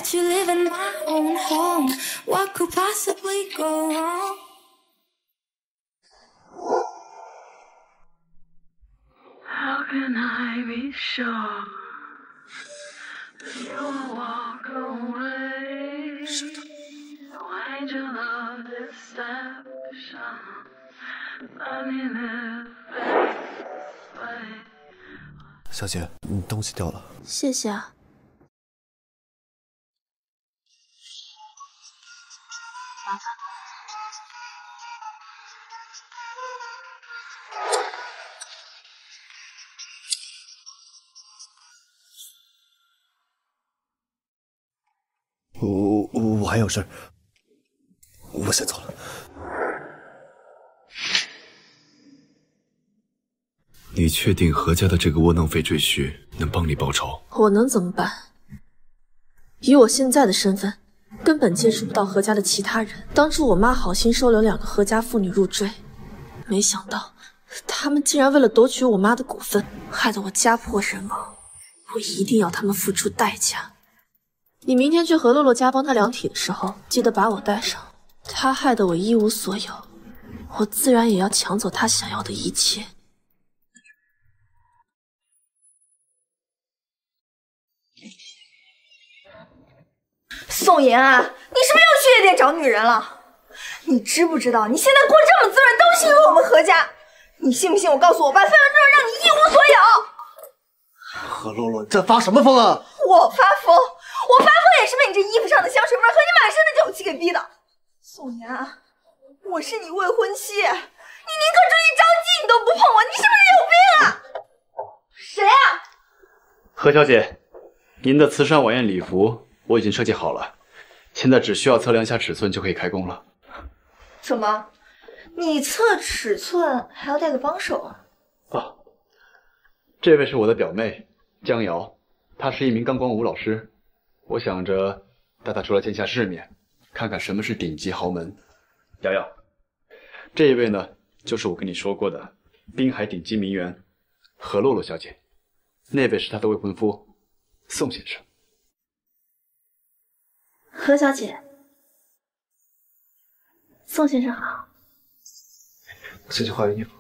let you live in my own home. What could possibly go wrong? How can I be sure you won't walk away? Why'd your love deception running in this way? 小姐，你东西掉了。谢谢啊。麻烦。我还有事，我先走了。你确定何家的这个窝囊废赘婿能帮你报仇？我能怎么办？以我现在的身份，根本接触不到何家的其他人。当初我妈好心收留2个何家妇女入赘，没想到他们竟然为了夺取我妈的股份，害得我家破人亡。我一定要他们付出代价。你明天去何洛洛家帮他量体的时候，记得把我带上。他害得我一无所有，我自然也要抢走他想要的一切。宋妍啊，你是不是又去夜店找女人了？你知不知道你现在过这么滋润，都是因为我们何家？你信不信我告诉我爸，分完之后让你一无所有？何洛洛，你在发什么疯啊？我发疯也是被你这衣服上的香水味和你满身的酒气给逼的。宋妍啊，我是你未婚妻，你宁可出去招妓，你都不碰我，你是不是有病啊？谁啊？何小姐，您的慈善晚宴礼服我已经设计好了，现在只需要测量一下尺寸就可以开工了。怎么，你测尺寸还要带个帮手啊？哦，这位是我的表妹江瑶，她是一名钢管舞老师。我想着带她出来见下世面，看看什么是顶级豪门。瑶瑶，这一位呢，就是我跟你说过的滨海顶级名媛何洛洛小姐，那位是她的未婚夫宋先生。何小姐，宋先生好。我先去换衣服。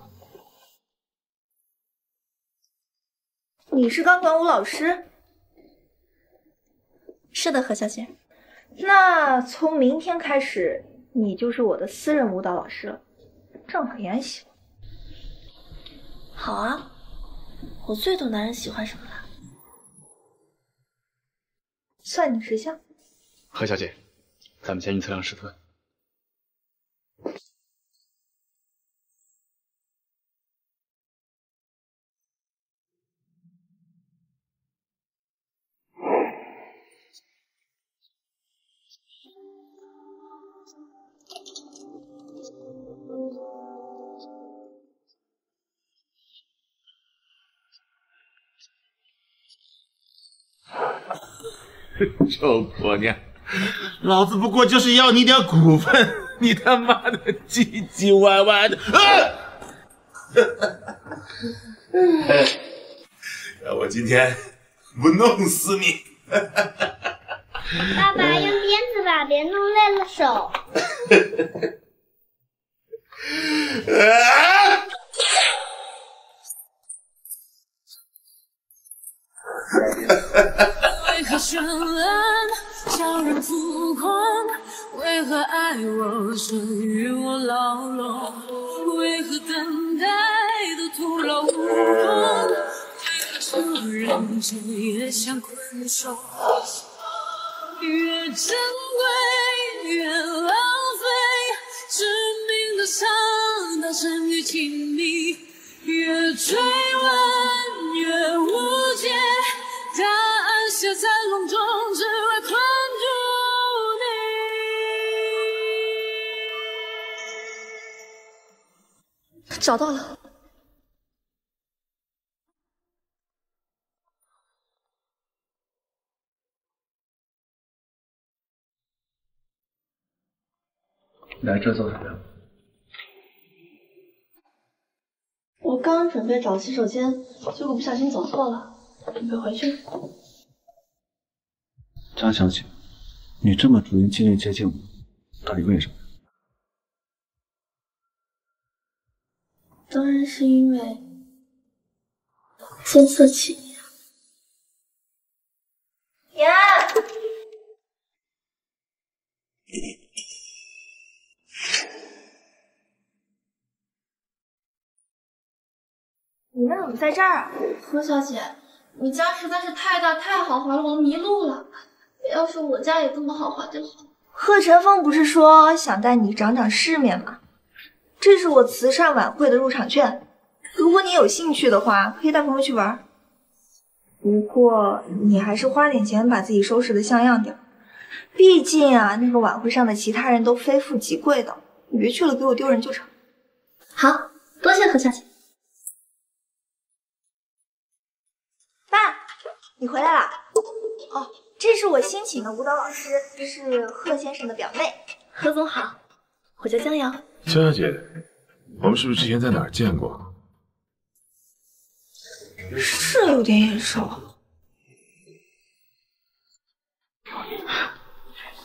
你是钢管舞老师？是的，何小姐。那从明天开始，你就是我的私人舞蹈老师了，正好妍喜欢。好啊，我最懂男人喜欢什么了。算你识相。何小姐，咱们先去测量尺寸。臭婆娘，老子不过就是要你点股份，你他妈的唧唧歪歪的！要我今天不弄死你！爸爸用鞭子吧，别弄累了手。为何绚烂叫人浮狂？为何爱我胜于我牢笼？为何等待都徒劳无功？为何承认这也像困兽？越珍贵越浪费，致命的伤到深于情迷，越追问越无解。答案写在笼中，只为困住你。找到了。来这做什么呀？我刚准备找洗手间，结果不小心走错了，准备回去。张小姐，你这么主动积极接近我，到底为什么？当然是因为见色起意。妍，你们怎么在这儿啊？何小姐，你家实在是太大太豪华了，我迷路了。要是我家也这么豪华就好。贺晨风不是说想带你长长世面吗？这是我慈善晚会的入场券，如果你有兴趣的话，可以带朋友去玩。不过你还是花点钱把自己收拾得像样点，毕竟啊，那个晚会上的其他人都非富即贵的，你别去了给我丢人就成。好，多谢何小姐。爸，你回来啦？哦，这是我新请的舞蹈老师，是贺先生的表妹。何总好，我叫江瑶。江小姐，我们是不是之前在哪儿见过？是有点眼熟。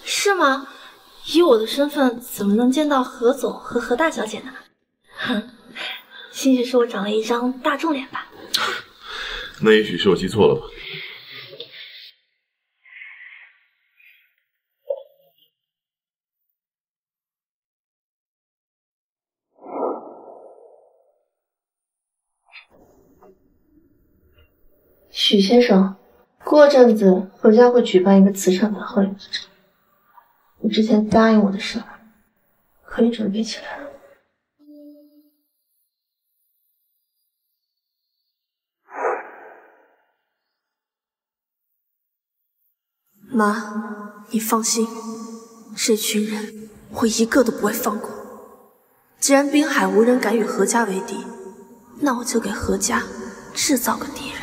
是吗？以我的身份，怎么能见到何总和何大小姐呢？哼，兴许是我长了一张大众脸吧。那也许是我记错了吧。许先生，过阵子何家会举办一个慈善晚会，你之前答应我的事可以准备起来了。妈，你放心，这群人我一个都不会放过。既然滨海无人敢与何家为敌，那我就给何家制造个敌人。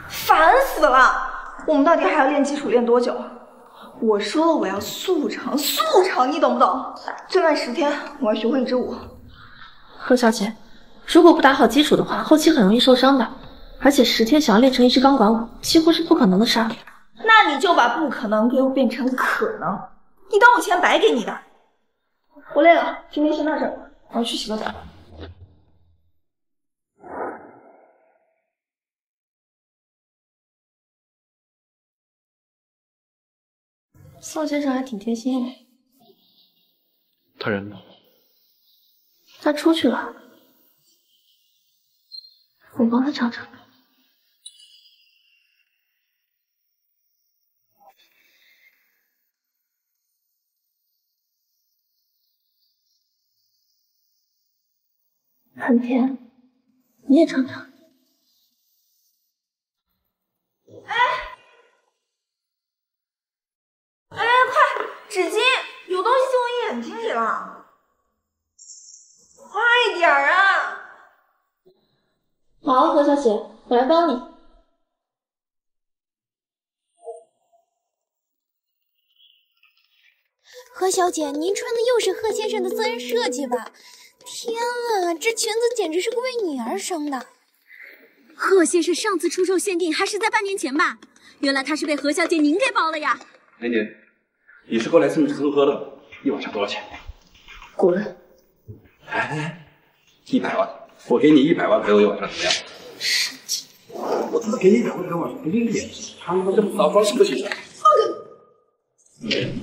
烦死了！我们到底还要练基础练多久？我说了我要速成，速成，你懂不懂？最慢10天，我要学会一支舞。何小姐，如果不打好基础的话，后期很容易受伤的。而且10天想要练成一支钢管舞，几乎是不可能的事儿。那你就把不可能给我变成可能，你当我钱白给你的？我累了，今天先到这儿，我要去洗个澡。宋先生还挺贴心哎。他人呢？他出去了，我帮他找找。很甜，你也尝尝。哎，快，纸巾，有东西进我眼睛里了，快点儿啊！好，何小姐，我来帮你。何小姐，您穿的又是贺先生的私人设计吧？天啊，这裙子简直是为你而生的。贺先生上次出售限定还是在半年前吧？原来他是被何小姐您给包了呀！美女，你是过来蹭吃蹭喝的，一晚上多少钱？滚！哎，100万，我给你100万陪我一晚上怎么样？神经！我他妈给你100万陪我晚上，不给脸，他妈这么骚包是不行的。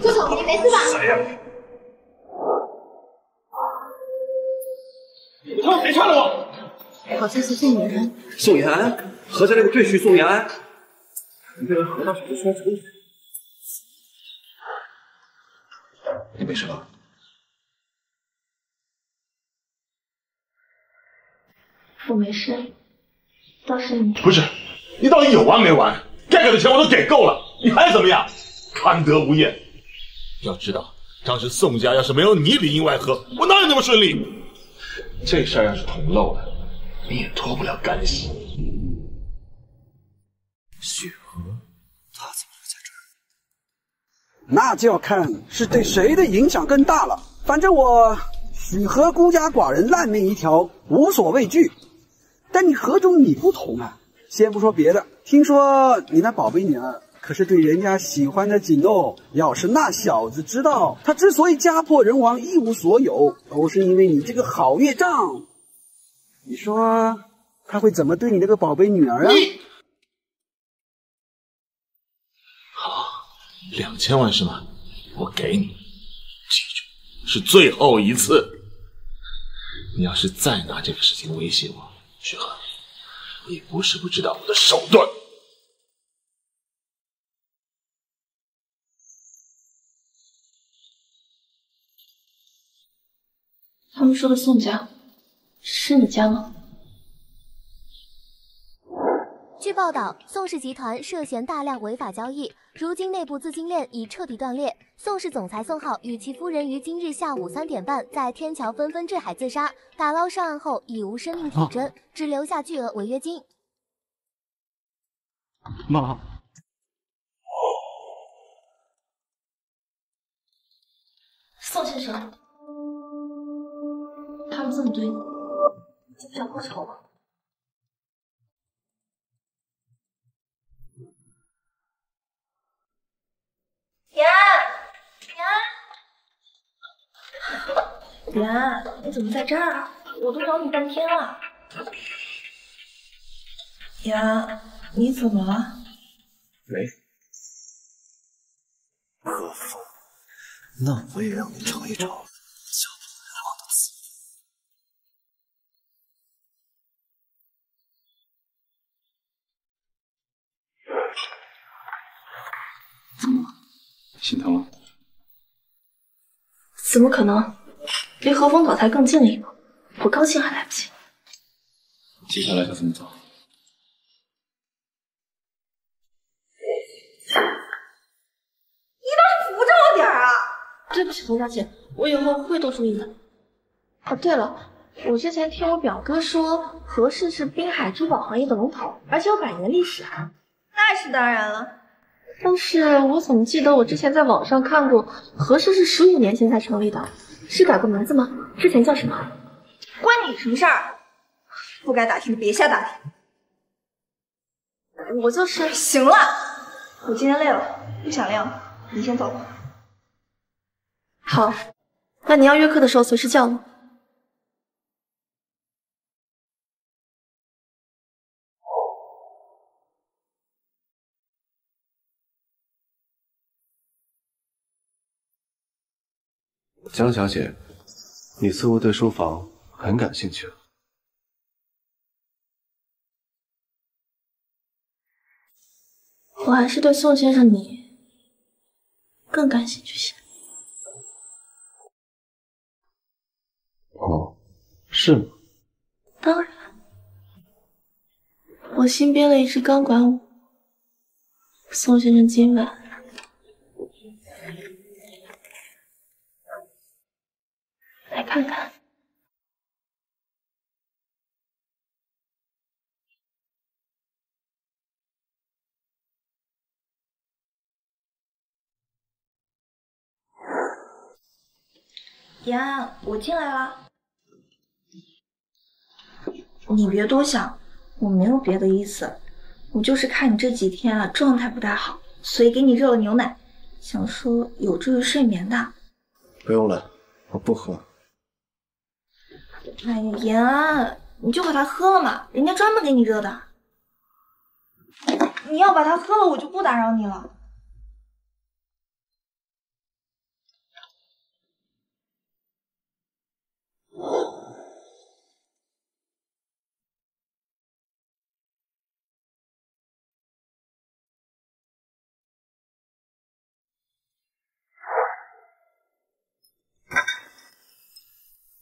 顾总，你没事吧？谁呀？你他妈谁杀了我？好像是宋妍安。宋妍安，何家那个赘婿宋妍安，你被人何大小姐摔成这样，你没事吧？我没事，倒是你。不是，你到底有完没完？该给的钱我都给够了，你还怎么样？贪得无厌。要知道，当时宋家要是没有你里应外合，我哪有那么顺利？这事儿要是捅漏了，你也脱不了干系。雪娥，她怎么会在这儿？那就要看是对谁的影响更大了。反正我许和孤家寡人烂命一条，无所畏惧。但你何总你不同啊，先不说别的，听说你那宝贝女儿可是对人家喜欢的紧哦。要是那小子知道他之所以家破人亡、一无所有，都是因为你这个好业障，你说他会怎么对你那个宝贝女儿啊？好，2000万是吗？我给你，记住，是最后一次。你要是再拿这个事情威胁我，徐恒，你不是不知道我的手段。他们说的宋家是你家吗？据报道，宋氏集团涉嫌大量违法交易，如今内部资金链已彻底断裂。宋氏总裁宋浩与其夫人于今日下午3点半在天桥纷纷坠海自杀，打捞上岸后已无生命体征，只留下巨额违约金。妈，宋先生，他们这么对你，你不想报仇吗？妍，你怎么在这儿啊？我都找你半天了。妍，你怎么了？没。何风，那我也让你尝一尝家破人亡的滋味。怎么了？心疼了？怎么可能？离何风倒台更近了一步，我高兴还来不及。接下来该怎么走？你倒是扶着我点儿啊！对不起，冯小姐，我以后会多注意的。哦，对了，我之前听我表哥说，何氏是滨海珠宝行业的龙头，而且有100年历史。那是当然了。但是我怎么记得我之前在网上看过，何氏是15年前才成立的。是改过名字吗？之前叫什么？关你什么事儿？不该打听的别瞎打听。我就是……行了，我今天累了，不想练了，你先走吧。好，那你要约课的时候随时叫我。江小姐，你似乎对书房很感兴趣。我还是对宋先生你更感兴趣些。哦，是吗？当然，我新编了一支钢管舞，宋先生今晚来看看。妍，我进来了。你别多想，我没有别的意思，我就是看你这几天啊状态不太好，所以给你热了牛奶，想说有助于睡眠的。不用了，我不喝。哎呀，妍，你就把它喝了嘛，人家专门给你热的。你要把它喝了，我就不打扰你了。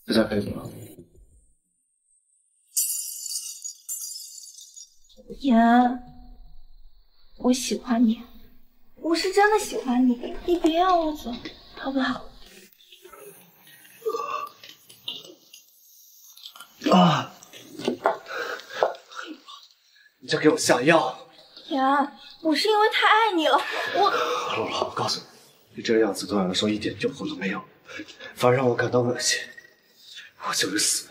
这家可以吗？妍，我喜欢你，我是真的喜欢你，你别让我走，好不好？啊！你就给我下药！妍，我是因为太爱你了，我……露露，我告诉你，你这样子对我来说一点救赎都没有，反而让我感到恶心。我就是死，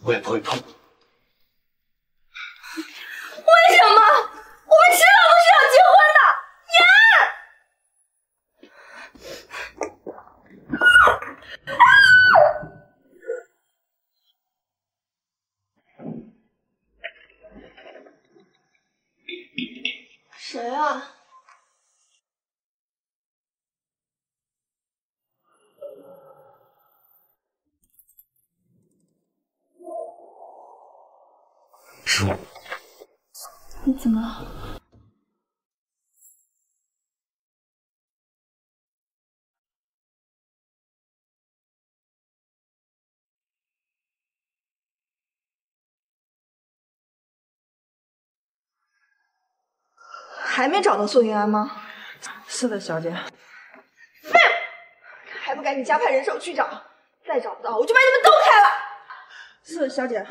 我也不会碰。为什谁啊？是我。你怎么了？还没找到宋云安吗？是的，小姐。废物！还不赶紧加派人手去找？再找不到，我就把你们都开了。是的，小姐。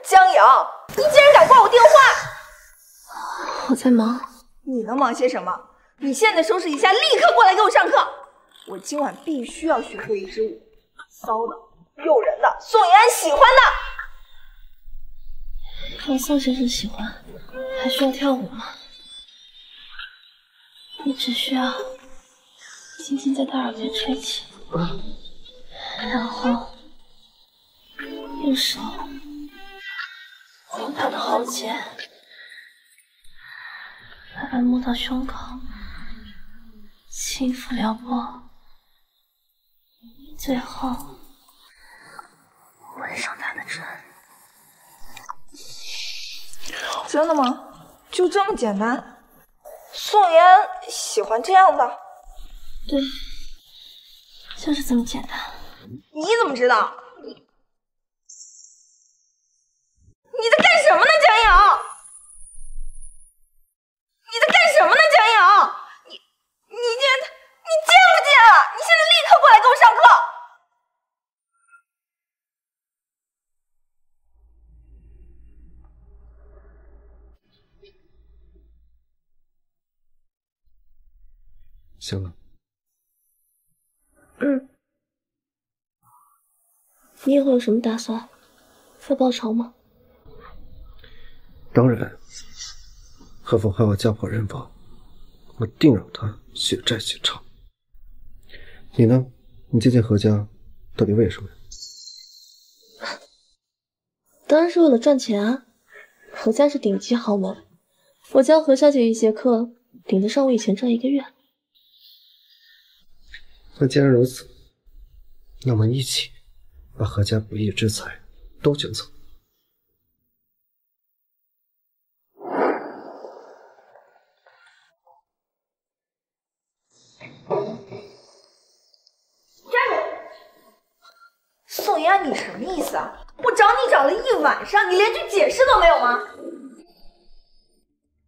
江瑶，你竟然敢挂我电话！我在忙。你能忙些什么？你现在收拾一下，立刻过来给我上课。我今晚必须要学会一支舞，骚的、诱人的，宋妍安喜欢的。让宋先生喜欢，还需要跳舞吗？你只需要轻轻在他耳边吹起，然后用手从他的喉结慢慢摸到胸口，轻抚撩拨，最后吻上他的唇。真的吗？就这么简单？宋妍安喜欢这样的？对，就是这么简单。你怎么知道？你在干什么呢，江瑶？你在干什么呢，江瑶？你贱不贱啊？你现在立刻过来给我上课！行了。你以后有什么打算？会报仇吗？当然，何凤还我家破人亡，我定让他血债血偿。你呢？你接近何家到底为什么呀？当然是为了赚钱啊！何家是顶级豪门，我教何小姐一节课，顶得上我以前赚1个月。那既然如此，那我们一起把何家不义之财都卷走。宋妍安，你什么意思啊？我找你找了一晚上，你连句解释都没有吗？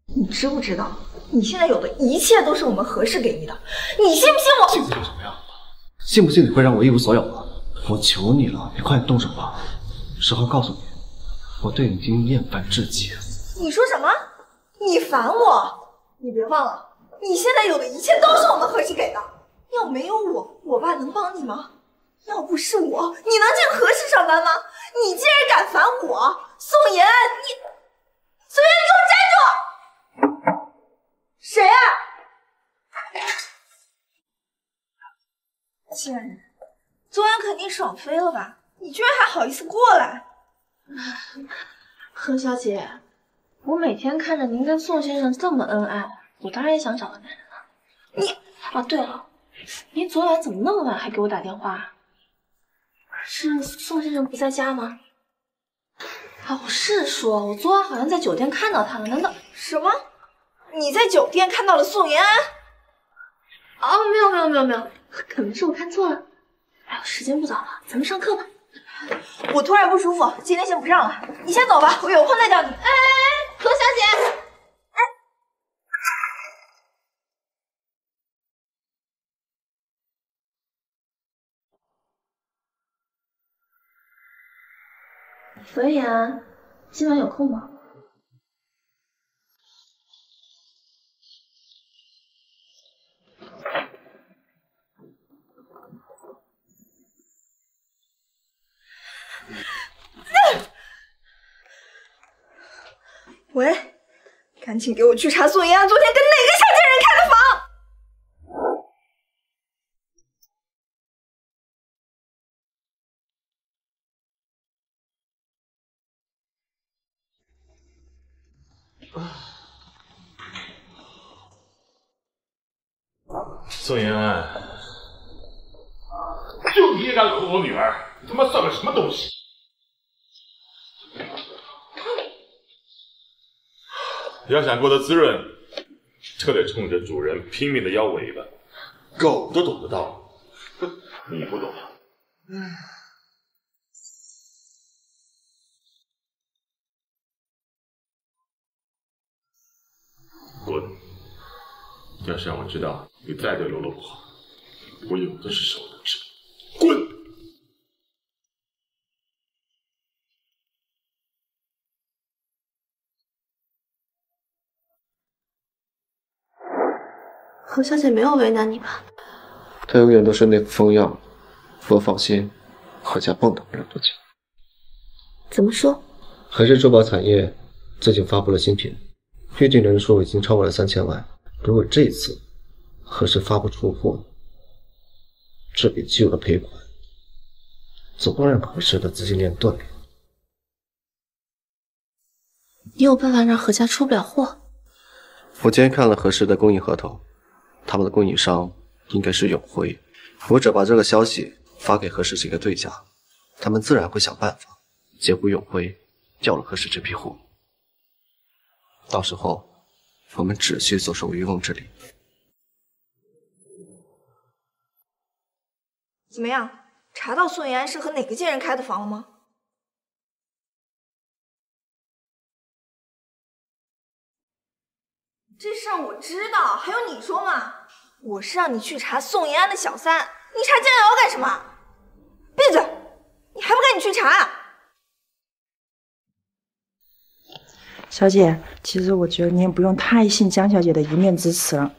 你知不知道，你现在有的一切都是我们何氏给你的，你信不信我？信不信怎么样？信不信你会让我一无所有啊？我求你了，你快点动手吧！实话告诉你，我对你已经厌烦至极了。你说什么？你烦我？你别忘了，你现在有的一切都是我们何氏给的。要没有我，我爸能帮你吗？要不是我，你能进何氏上班吗？你竟然敢烦我，宋妍安，你，宋妍，你给我站住！谁啊？贱人，昨晚肯定爽飞了吧？你居然还好意思过来？何小姐，我每天看着您跟宋先生这么恩爱，我当然也想找个男人了。你啊，对了，您昨晚怎么那么晚还给我打电话？是宋先生不在家吗？啊，我是说，我昨晚好像在酒店看到他了，难道？什么？你在酒店看到了宋妍安？哦，没有，可能是我看错了。哎呦，时间不早了，咱们上课吧。我突然不舒服，今天先不上了，你先走吧，我有空再叫你。哎，何小姐，哎，所以啊，今晚有空吗？喂，赶紧给我去查宋妍安昨天跟哪个小贱人开的房！宋妍安，就你也敢哄我女儿，你他妈算个什么东西？要想过得滋润，就得冲着主人拼命的摇尾巴。狗都懂得道理，你不懂。滚！要是让我知道你再对罗罗不好，我有的是手能治。滚！何小姐没有为难你吧？她永远都是那副疯样。不过放心，何家蹦跶不了多久。怎么说？何氏珠宝产业最近发布了新品，预订人数已经超过了3000万。如果这次何氏发不出货，这笔巨额赔款，总会让何氏的资金链断裂。你有办法让何家出不了货？我今天看了何氏的供应合同，他们的供应商应该是永辉。我只把这个消息发给何氏几个对家，他们自然会想办法截胡永辉，要了何氏这批货。到时候我们只需坐收渔翁之利。怎么样？查到宋妍安是和哪个贱人开的房了吗？这事儿我知道，还用你说吗？我是让你去查宋妍安的小三，你查江瑶干什么？闭嘴！你还不赶紧去查！小姐，其实我觉得您也不用太信江小姐的一面之词了。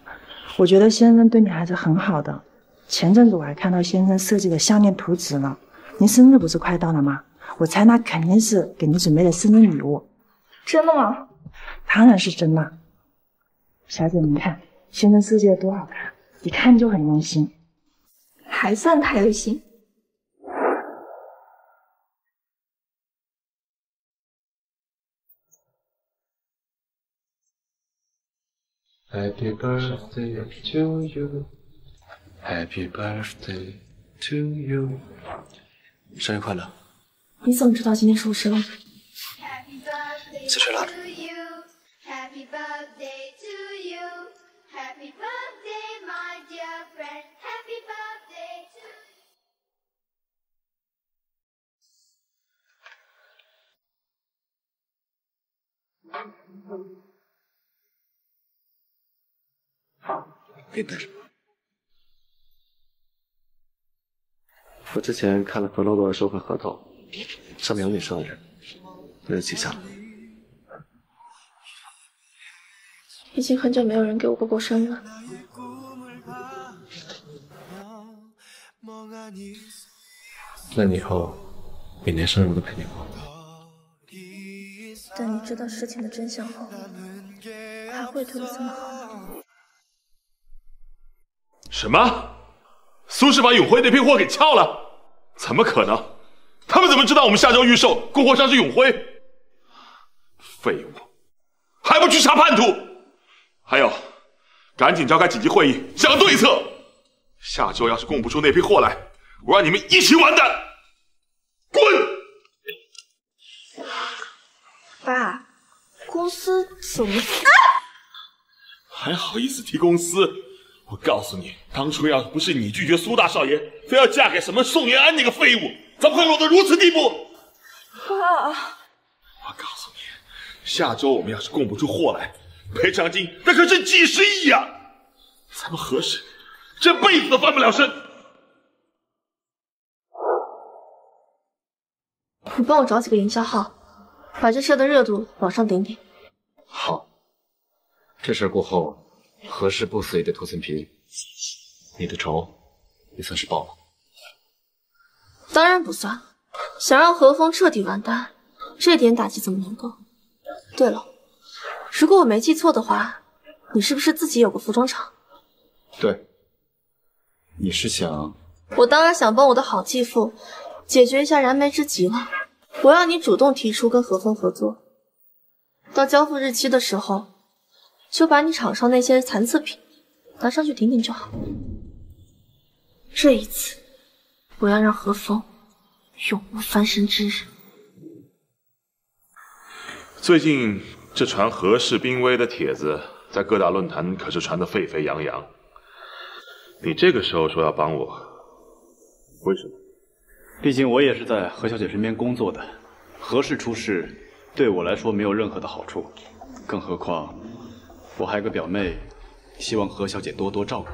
我觉得先生对你还是很好的。前阵子我还看到先生设计的项链图纸呢。您生日不是快到了吗？我猜那肯定是给您准备的生日礼物。真的吗？当然是真的。小姐，您看先生设计的多好看，一看就很用心。还算太用心。Happy birthday to you, Happy birthday to you， 生日快乐！你怎么知道今天是我生日？自吹蜡烛。Happy birthday to you, Happy birthday, my dear friend, Happy birthday to you. 给你带上。我之前看了何洛洛的收费合同，上面有你生日，我就记下了。已经很久没有人给我过生日了。那你以后每年生日我都陪你过。等你知道事情的真相后，还会对我这么好吗？什么？苏氏把永辉那批货给撬了？怎么可能？他们怎么知道我们下周预售供货商是永辉？废物，还不去查叛徒！还有，赶紧召开紧急会议，想对策。下周要是供不出那批货来，我让你们一起完蛋！滚！爸，公司怎么？还好意思提公司？我告诉你，当初要不是你拒绝苏大少爷，非要嫁给什么宋延安那个废物，怎么会落得如此地步？爸，我告诉你，下周我们要是供不出货来，赔偿金那可是几十亿呀！咱们何氏这辈子都翻不了身。你帮我找几个营销号，把这事的热度往上顶顶。好，这事过后，何氏不死也得脱层皮，你的仇也算是报了。当然不算，想让何风彻底完蛋，这点打击怎么能够？对了，如果我没记错的话，你是不是自己有个服装厂？对。你是想？我当然想帮我的好继父解决一下燃眉之急了。我要你主动提出跟何风合作，到交付日期的时候，就把你厂上那些残次品拿上去顶顶就好。这一次，我要让何风永无翻身之日。最近这传何氏濒危的帖子，在各大论坛可是传得沸沸扬扬。你这个时候说要帮我，为什么？毕竟我也是在何小姐身边工作的，何氏出事对我来说没有任何的好处，更何况我还有个表妹，希望何小姐多多照顾。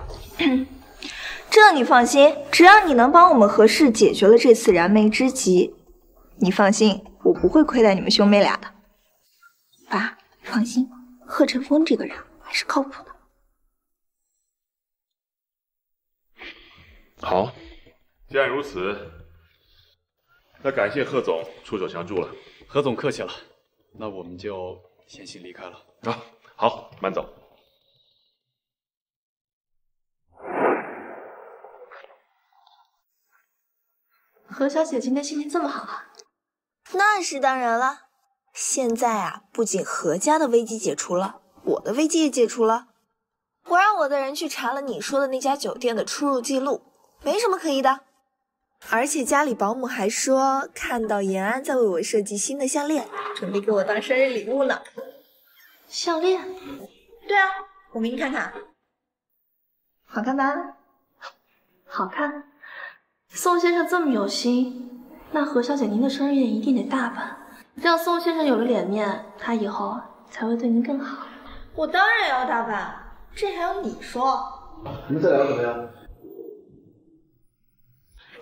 这你放心，只要你能帮我们何氏解决了这次燃眉之急，你放心，我不会亏待你们兄妹俩的。爸，放心，贺晨风这个人还是靠谱的。好，既然如此，那感谢贺总出手相助了。何总客气了，那我们就先行离开了。啊，好，慢走。何小姐今天心情这么好啊？那是当然了，现在啊，不仅何家的危机解除了，我的危机也解除了。我让我的人去查了你说的那家酒店的出入记录。没什么可疑的，而且家里保姆还说看到延安在为我设计新的项链，准备给我当生日礼物呢。项链？对啊，我给你看看，好看吧？好看。宋先生这么有心，那何小姐您的生日宴一定得大办，让宋先生有了脸面，他以后才会对您更好。我当然要大办，这还用你说？你们再聊怎么样？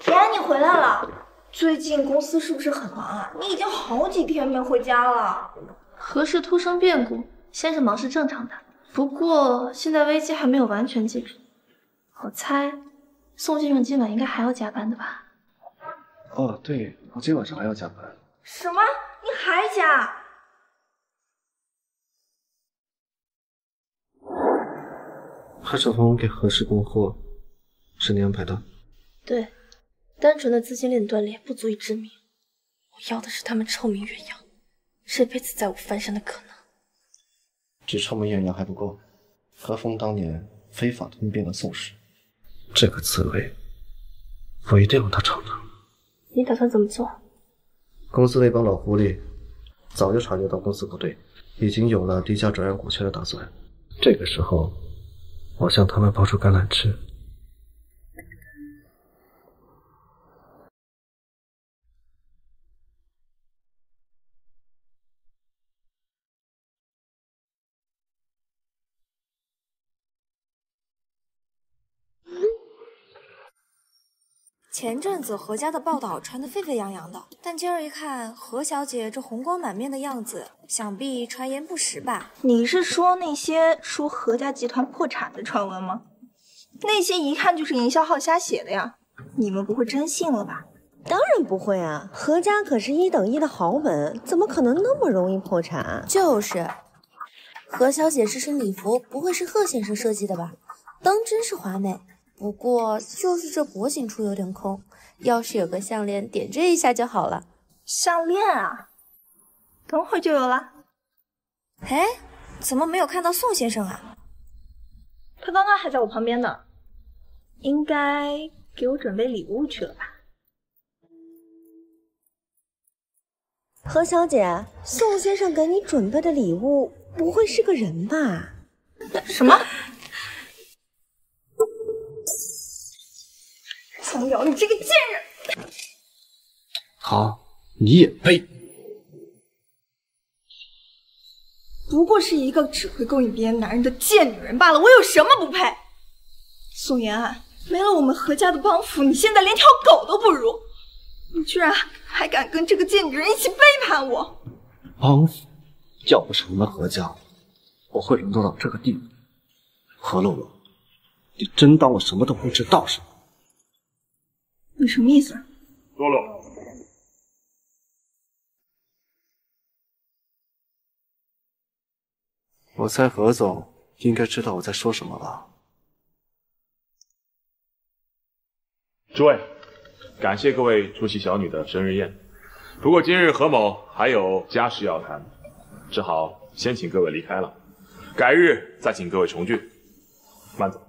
延安，你回来了。最近公司是不是很忙啊？你已经好几天没回家了。何氏突生变故，先生忙是正常的。不过现在危机还没有完全解除，我猜宋先生今晚应该还要加班的吧？哦，对，我今晚上还要加班。什么？你还加？何晓峰给何氏供货，是你安排的？对。单纯的资金链断裂不足以致命，我要的是他们臭名远扬，这辈子再无翻身的可能。只臭名远扬还不够，何风当年非法吞并了宋氏，这个滋味我一定让他尝尝。你打算怎么做？公司那帮老狐狸早就察觉到公司不对，已经有了低价转让股权的打算。这个时候，我向他们抛出橄榄枝。前阵子何家的报道传得沸沸扬扬的，但今儿一看，何小姐这红光满面的样子，想必传言不实吧？你是说那些说何家集团破产的传闻吗？那些一看就是营销号瞎写的呀，你们不会真信了吧？当然不会啊，何家可是1等1的豪门，怎么可能那么容易破产？就是，何小姐这身礼服不会是贺先生设计的吧？当真是华美。不过就是这脖颈处有点空，要是有个项链点缀一下就好了。项链啊，等会儿就有了。哎，怎么没有看到宋先生啊？他刚刚还在我旁边呢，应该给我准备礼物去了吧？何小姐，宋先生给你准备的礼物不会是个人吧？什么？苍瑶，你这个贱人！好，你也配？不过是一个只会勾引别人男人的贱女人罢了，我有什么不配？宋延安，没了我们何家的帮扶，你现在连条狗都不如，你居然还敢跟这个贱女人一起背叛我！帮扶？要不是我们何家，我会沦落到这个地步？何露露，你真当我什么都不知道是吗？你什么意思？露露，我猜何总应该知道我在说什么吧？诸位，感谢各位出席小女的生日宴。不过今日何某还有家事要谈，只好先请各位离开了。改日再请各位重聚。慢走。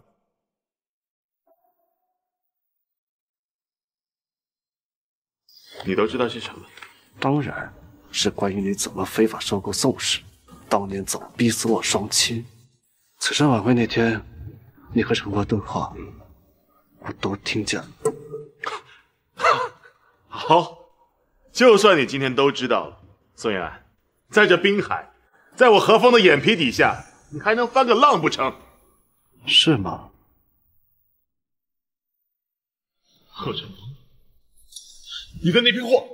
你都知道些什么？当然是关于你怎么非法收购宋氏，当年怎么逼死我双亲。慈善晚会那天，你和陈国对话，我都听见了。好，就算你今天都知道了，宋嫣，在这滨海，在我何风的眼皮底下，你还能翻个浪不成？是吗？贺成风，你的那批货，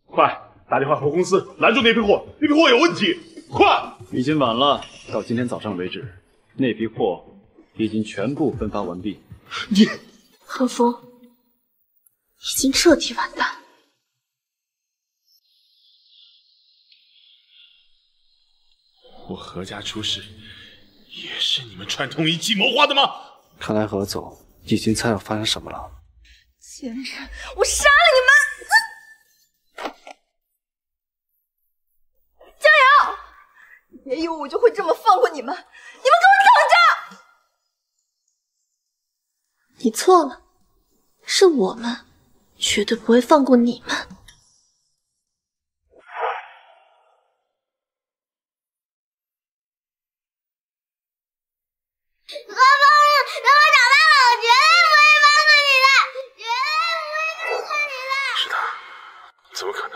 快打电话回公司拦住那批货，那批货有问题，快！已经晚了，到今天早上为止，那批货已经全部分发完毕。你何风已经彻底完蛋。我何家出事，也是你们串通一气谋划的吗？看来何总已经猜到发生什么了。贱人，我杀了你们！加油！别以为我就会这么放过你们，你们给我等着！你错了，是我们，绝对不会放过你们。何风，等我长大了，我绝对不会放过你的，绝对不会放过你的。是他？怎么可能？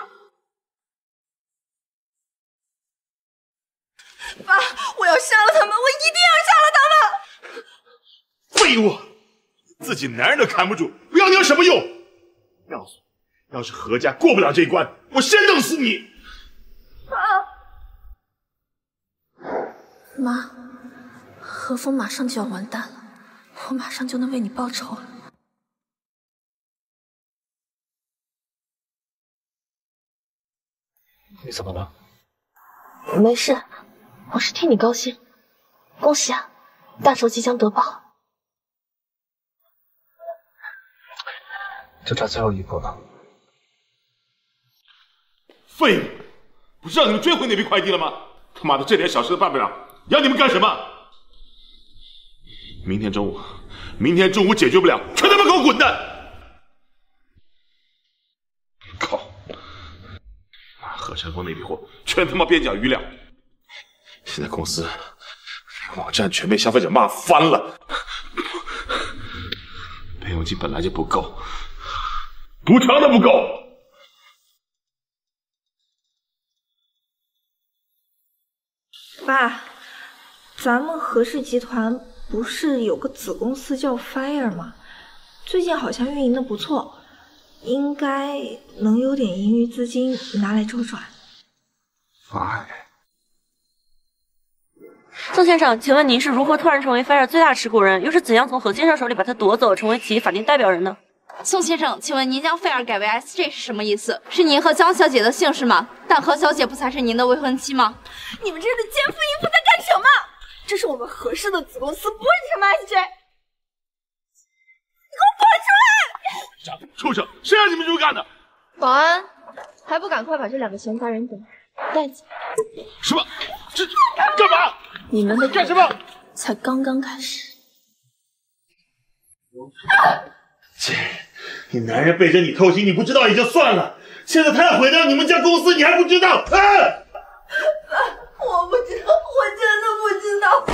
爸，我要杀了他们，我一定要杀了他们！废物，自己男人都看不住，不要你有什么用？告诉我，要是何家过不了这一关，我先弄死你！妈，何风马上就要完蛋了，我马上就能为你报仇了。你怎么了？没事，我是替你高兴。恭喜啊，大仇即将得报。就差最后一步了。废物！不是让你们追回那批快递了吗？他妈的，这点小事都办不了，要你们干什么？明天中午解决不了，全他妈给我滚蛋！靠！何成功那批货全他妈边角余粮，现在公司网站全被消费者骂翻了，备用金本来就不够，补偿都不够。爸，咱们何氏集团不是有个子公司叫 Fire 吗？最近好像运营的不错，应该能有点盈余资金拿来周转。Fire，宋先生，请问您是如何突然成为 Fire 最大持股人，又是怎样从何先生手里把它夺走，成为企业法定代表人呢？宋先生，请问您将菲尔改为 SJ 是什么意思？是您和江小姐的姓氏吗？但何小姐不才是您的未婚妻吗？你们这对奸夫淫妇在干什么？这是我们何氏的子公司，不是什么 SJ。你给我滚出来！畜生，谁让你们这么干的？保安，还不赶快把这两个闲杂人等带走！什么？这干嘛？你们的干什么？才刚刚开始。姐，你男人背着你偷情，你不知道也就算了，现在他要毁掉你们家公司，你还不知道？啊！我不知道，我真的不知道。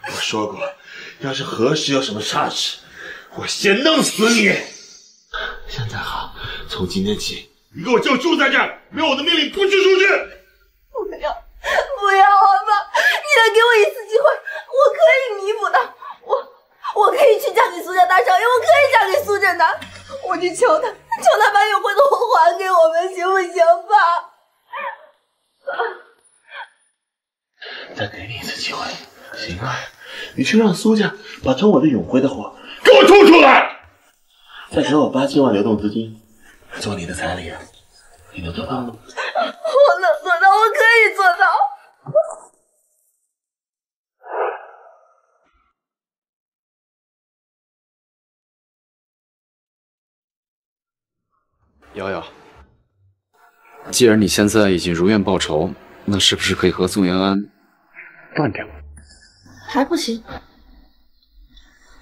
我说过，要是何时有什么差池，我先弄死你。现在好，从今天起，你给我就住在这儿，没有我的命令不许出去。不要，不要啊，爸！你再给我一次机会，我可以弥补的。我可以去嫁给苏家大少爷，我可以嫁给苏振南，我去求他，求他把有回的货还给我们，行不行，爸？再给你一次机会，行啊，你去让苏家把装我的永辉的货给我吐出来，再给我8000万流动资金，做你的彩礼，你能做到吗？我能做到，瑶瑶，既然你现在已经如愿报仇，那是不是可以和宋延安断掉？还不行。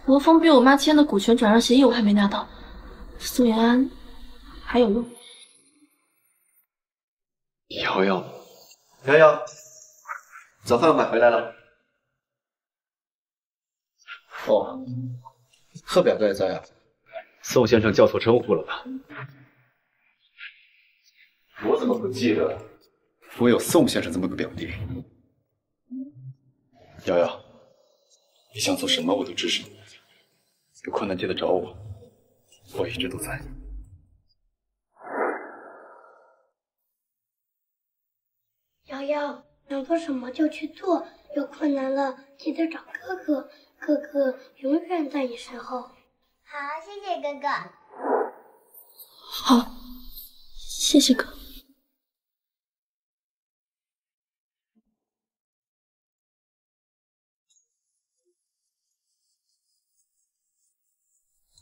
罗峰逼我妈签的股权转让协议我还没拿到，宋延安还有用。瑶瑶，瑶瑶，早饭买回来了。哦，贺表哥也在啊。宋先生叫错称呼了吧？我怎么不记得我有宋先生这么个表弟？瑶瑶，你想做什么我都支持你，有困难记得找我，我一直都在。瑶瑶，想做什么就去做，有困难了记得找哥哥，哥哥永远在你身后。好，谢谢哥哥。好，谢谢哥。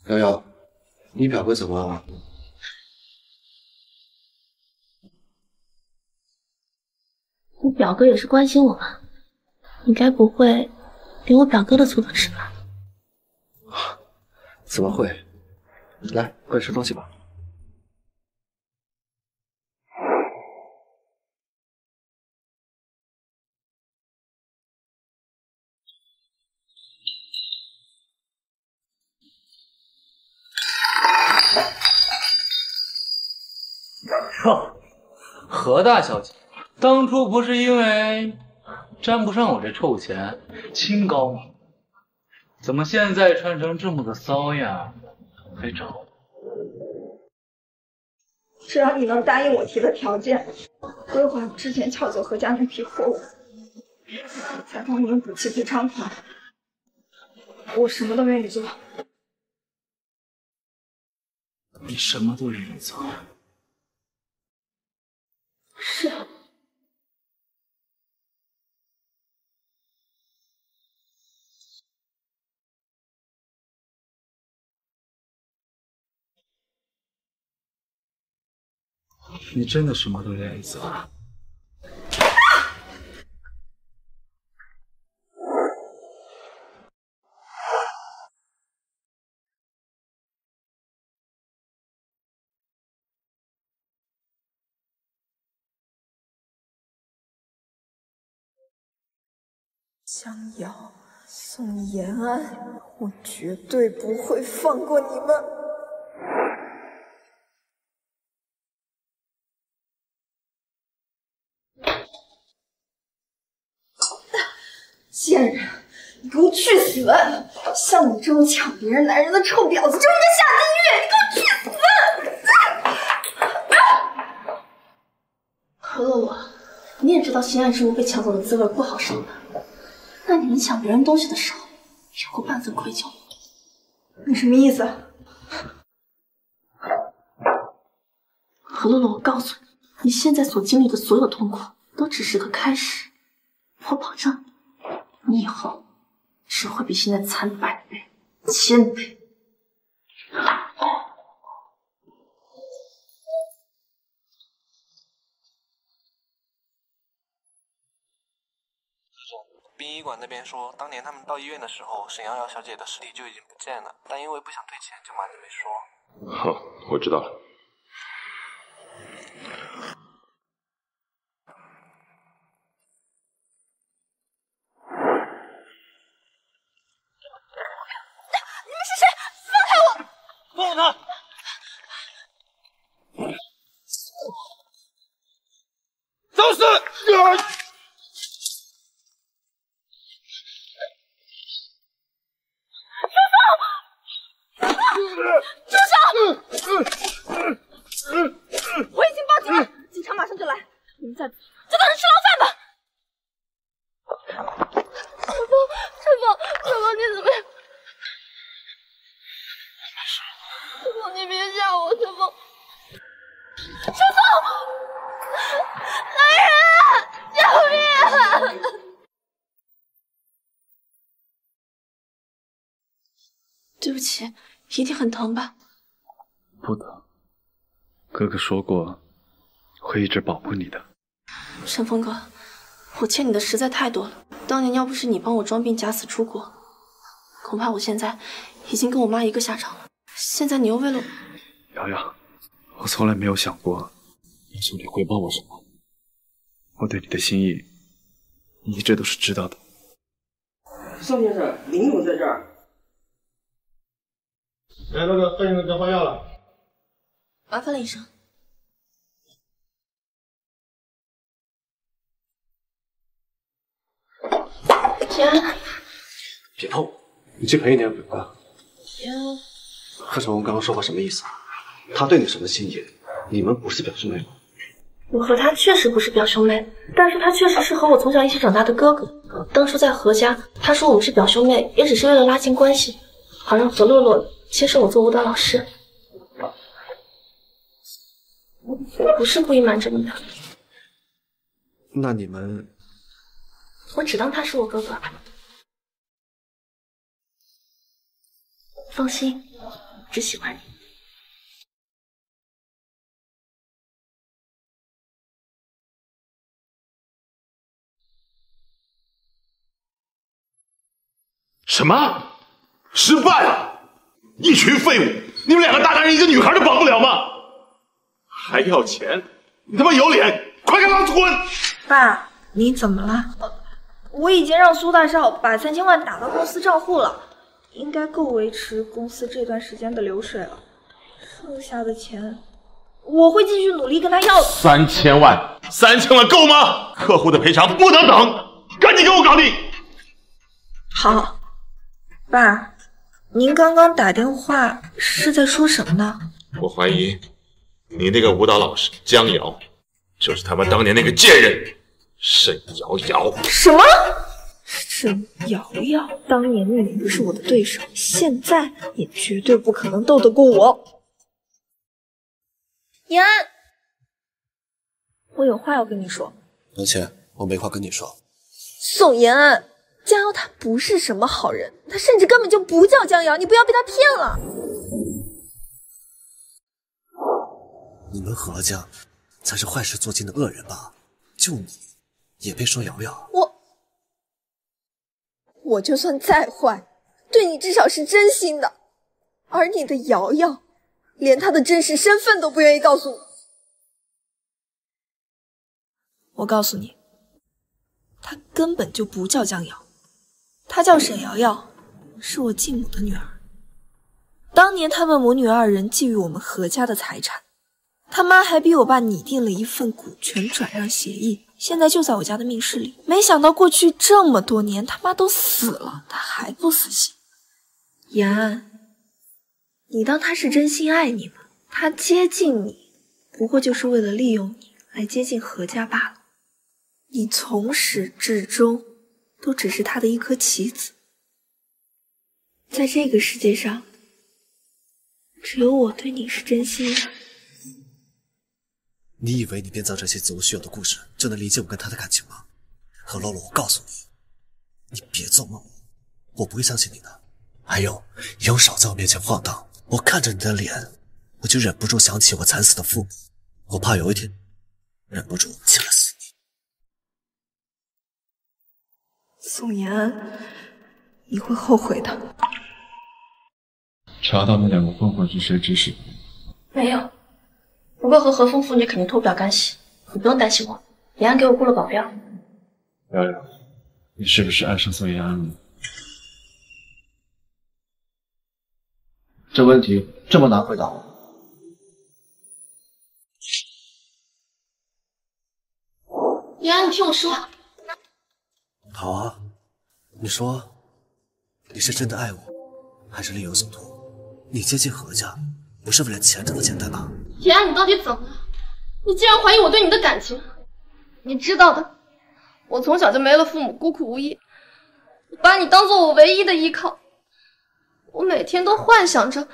瑶瑶，你表哥怎么了？我表哥也是关心我嘛，你该不会连我表哥的醋都吃吧？怎么会？来，快吃东西吧。哟，何大小姐，当初不是因为沾不上我这臭钱清高吗？怎么现在穿成这么个骚样，还找我？只要你能答应我提的条件，归还我之前撬走何家那批货物，再帮你们补齐赔偿款，我什么都愿意做。你什么都愿意做？是啊。你真的什么都愿意做？江瑶、宋延安，我绝对不会放过你们！贱人，你给我去死！像你这种抢别人男人的臭婊子，就应该下地狱！你给我去死！何洛洛，你也知道心爱之物被抢走的滋味不好受的。那你们抢别人东西的时候，有过半分愧疚吗？你什么意思？何洛洛，我告诉你，你现在所经历的所有痛苦，都只是个开始。我保证你以后只会比现在惨100倍、1000倍。殡仪馆那边说，当年他们到医院的时候，沈瑶瑶小姐的尸体就已经不见了，但因为不想退钱，就瞒着没说。好，我知道了。你们是谁？放开我！放他！找死！住手！我已经报警了，警察马上就来。你们再不就等着吃牢饭吧！陈峰，你怎么样？陈峰，你别吓我，陈峰。陈峰，来人啊！救命啊！对不起，一定很疼吧？不疼，哥哥说过会一直保护你的。陈峰哥，我欠你的实在太多了。当年要不是你帮我装病假死出国，恐怕我现在已经跟我妈一个下场了。现在你又为了瑶瑶，我从来没有想过要求你回报我什么。我对你的心意，你一直都是知道的。宋先生，林总在这儿。哎，那个范先生该换药了。麻烦了，医生。天，别碰我，你去陪你那个鬼怪。天，贺成红刚刚说话什么意思？他对你什么心意？你们不是表兄妹吗？我和他确实不是表兄妹，但是他确实是和我从小一起长大的哥哥。当初在何家，他说我们是表兄妹，也只是为了拉近关系，好让何洛洛接受我做舞蹈老师。我不是故意瞒着你的。那你们……我只当他是我哥哥。放心，只喜欢你。什么？失败了？一群废物！你们两个大男人一个女孩都绑不了吗？还要钱？你他妈有脸！快给老子滚！爸，你怎么了？我已经让苏大少把3000万打到公司账户了，应该够维持公司这段时间的流水了。剩下的钱，我会继续努力跟他要的。3000万，3000万够吗？客户的赔偿不能等，赶紧给我搞定！好。爸，您刚刚打电话是在说什么呢？我怀疑你那个舞蹈老师江瑶，就是他们当年那个贱人沈瑶瑶。什么？沈瑶瑶当年的你不是我的对手，现在也绝对不可能斗得过我。延安，我有话要跟你说。抱歉，我没话跟你说。宋延安。江瑶他不是什么好人，他甚至根本就不叫江瑶，你不要被他骗了。你们何家才是坏事做尽的恶人吧？就你也配说瑶瑶？我就算再坏，对你至少是真心的，而你的瑶瑶连她的真实身份都不愿意告诉我。我告诉你，她根本就不叫江瑶。她叫沈瑶瑶，是我继母的女儿。当年他们母女二人觊觎我们何家的财产，他妈还逼我爸拟定了一份股权转让协议，现在就在我家的密室里。没想到过去这么多年，他妈都死了，他还不死心。延安，你当他是真心爱你吗？他接近你，不过就是为了利用你来接近何家罢了。你从始至终都只是他的一颗棋子，在这个世界上，只有我对你是真心的。你以为你编造这些子无虚有的故事，就能理解我跟他的感情吗？何洛洛，我告诉你，你别做梦，我不会相信你的。还有，以后少在我面前晃荡，我看着你的脸，我就忍不住想起我惨死的父母，我怕有一天忍不住气了死你。宋延安，你会后悔的。查到那两个混混是谁指使？没有，不过和何风父女肯定脱不了干系，你不用担心我。延安给我雇了保镖。瑶瑶，你是不是爱上宋延安了？这问题这么难回答吗？延安，你听我说。好啊，你说，你是真的爱我，还是另有所图？你接近何家，不是为了钱这么简单吧？延安，你到底怎么了？你竟然怀疑我对你的感情？你知道的，我从小就没了父母，孤苦无依，把你当做我唯一的依靠。我每天都幻想着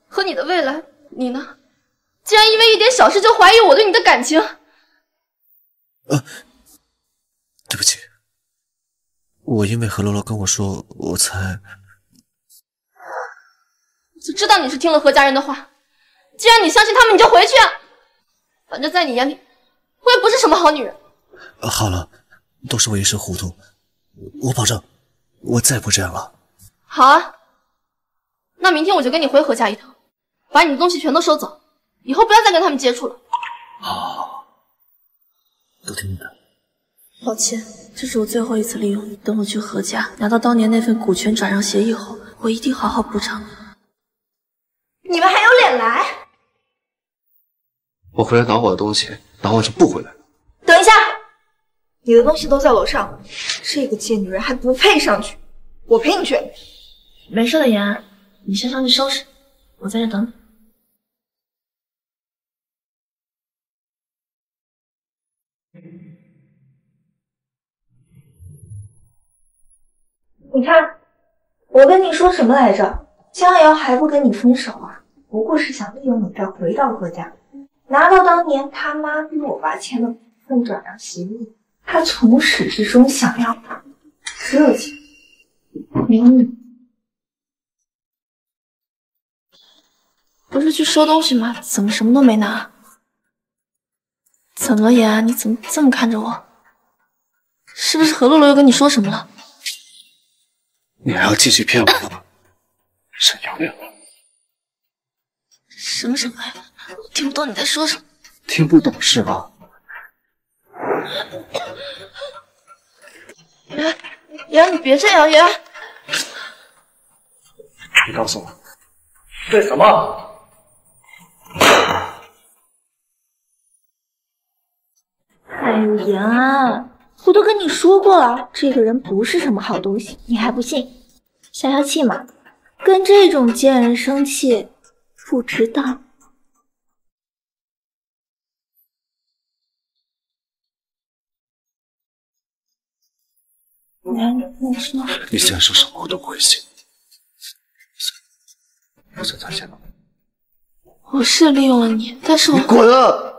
和你的未来，你呢？竟然因为一点小事就怀疑我对你的感情。对不起，我因为何洛洛跟我说，我才……我就知道你是听了何家人的话。既然你相信他们，你就回去啊！反正在你眼里，我也不是什么好女人。好了，都是我一时糊涂，我保证，我再不这样了。好啊，那明天我就跟你回何家一趟，把你的东西全都收走，以后不要再跟他们接触了。好，都听你的。抱歉，这是我最后一次利用你。等我去何家拿到当年那份股权转让协议后，我一定好好补偿你。你们还有脸来？我回来拿我的东西，拿完就不回来了。等一下，你的东西都在楼上，这个贱女人还不配上去，我陪你去。没事的，妍安，你先上去收拾，我在这等你。你看，我跟你说什么来着？江瑶还不跟你分手啊？不过是想利用你再回到何家，拿到当年他妈跟我爸签的股份转让协议。他从始至终想要的只有钱，没有你。不是去收东西吗？怎么什么都没拿？怎么了，妍安？你怎么这么看着我？是不是何洛洛又跟你说什么了？你还要继续骗我吗？沈瑶瑶，什么呀？我听不懂你在说什么。听不懂是吧？妍安，你别这样，妍安。你告诉我，为什么？哎呦，妍安，我都跟你说过了，这个人不是什么好东西，你还不信？消消气嘛，跟这种贱人生气不值当。你说，你现在说什么我都不会信。不想再见了。我是利用了你，但是我……你滚啊！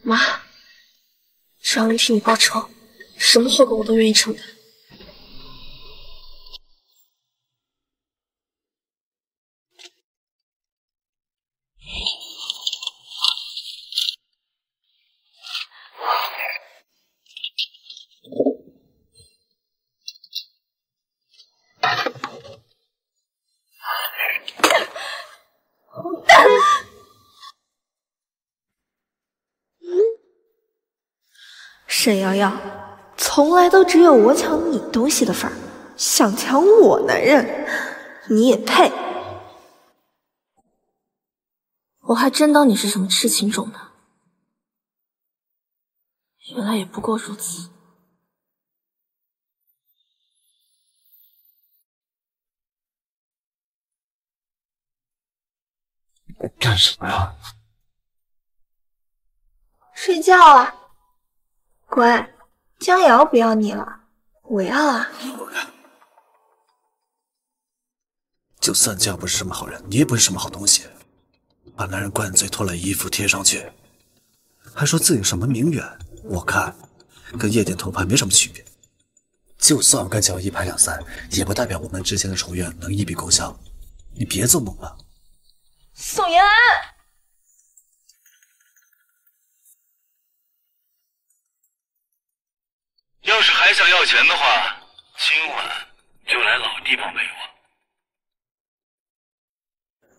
妈，只要能替你报仇，什么后果我都愿意承担。沈瑶瑶，从来都只有我抢你东西的份儿，想抢我男人，你也配？我还真当你是什么痴情种呢，原来也不过如此。干什么呀？睡觉啊。乖，江瑶不要你了，我要啊！就算江不是什么好人，你也不是什么好东西，把男人灌醉脱了衣服贴上去，还说自己什么名媛，我看跟夜店偷拍没什么区别。就算我跟江瑶一拍两散，也不代表我们之间的仇怨能一笔勾销。你别做梦了。宋延安。要是还想要钱的话，今晚就来老地方陪我。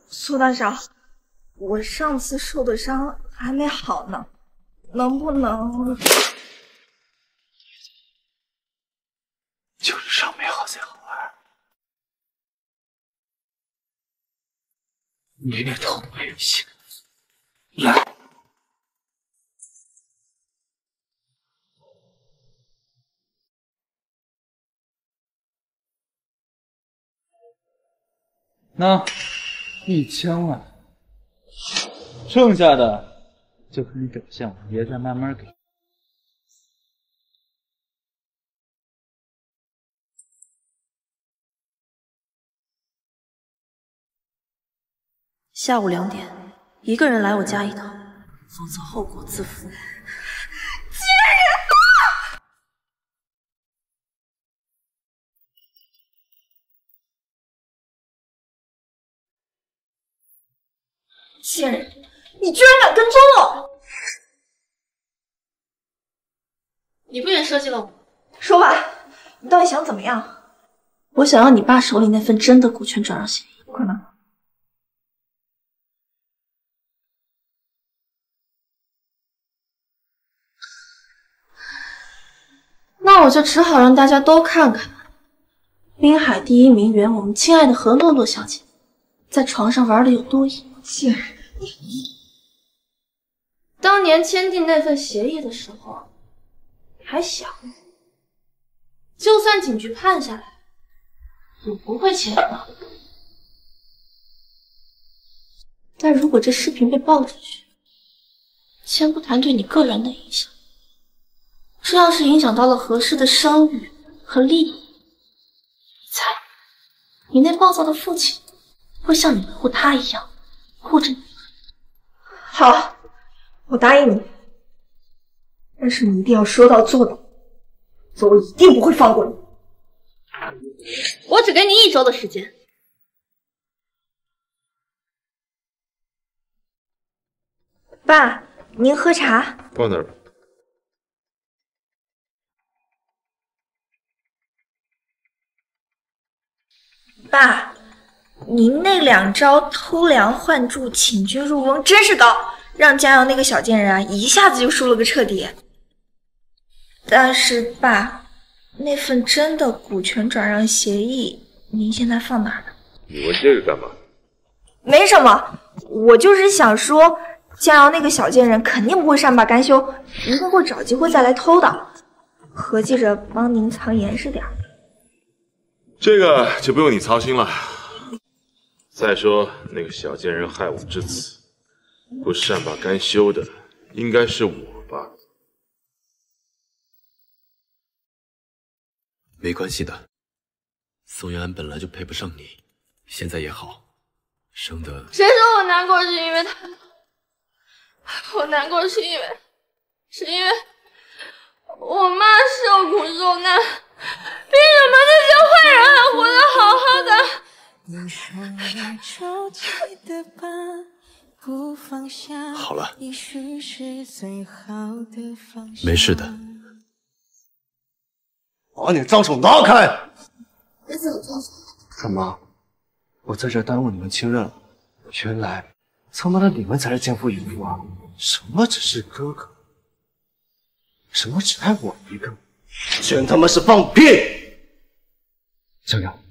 苏大少，我上次受的伤还没好呢，能不能……就是伤没好才好玩。你那头没有心，来。那1000万，剩下的就看你表现，我爷再慢慢给。下午2点，一个人来我家一趟，否则后果自负。贱人，你居然敢跟踪我！你不也设计了我？说吧，你到底想怎么样？我想要你爸手里那份真的股权转让协议。不可能。那我就只好让大家都看看，滨海第一名媛，我们亲爱的何洛洛小姐，在床上玩的有多瘾。贱人，当年签订那份协议的时候，还想，就算警局判下来，也不会签的。但如果这视频被爆出去，先不谈对你个人的影响，这要是影响到了何氏的声誉和利益，你猜，你那暴躁的父亲会像你维护他一样护着你？好，我答应你，但是你一定要说到做到，否则我一定不会放过你。我只给你1周的时间。爸，您喝茶。放那儿吧。爸，您那2招偷梁换柱、请君入瓮真是高，让佳瑶那个小贱人啊一下子就输了个彻底。但是爸，那份真的股权转让协议，您现在放哪儿呢？你问这个干嘛？没什么，我就是想说，佳瑶那个小贱人肯定不会善罢甘休，一定会找机会再来偷的。合计着帮您藏严实点。这个就不用你操心了。再说那个小贱人害我至此，不善罢甘休的应该是我吧？没关系的，宋元安本来就配不上你，现在也好，生的。谁说我难过是因为他？我难过是因为我妈受苦受难，凭什么那些坏人还活得好好的？好了，没事的。把你张手拿开！你怎么做？干妈，我在这耽误你们亲热了。原来他妈的你们才是奸夫淫妇啊！什么只是哥哥？什么只爱我一个？全他妈是放屁！江阳，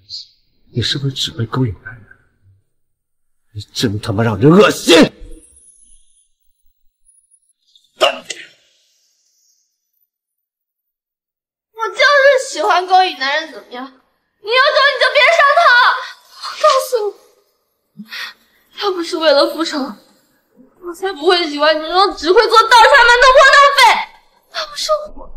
你是不是只会勾引男人？你真他妈让人恶心！我就是喜欢勾引男人，怎么样？你要走你就别上套！我告诉你，要不是为了复仇，我才不会喜欢你这种只会做倒插门的窝囊废。要不是我，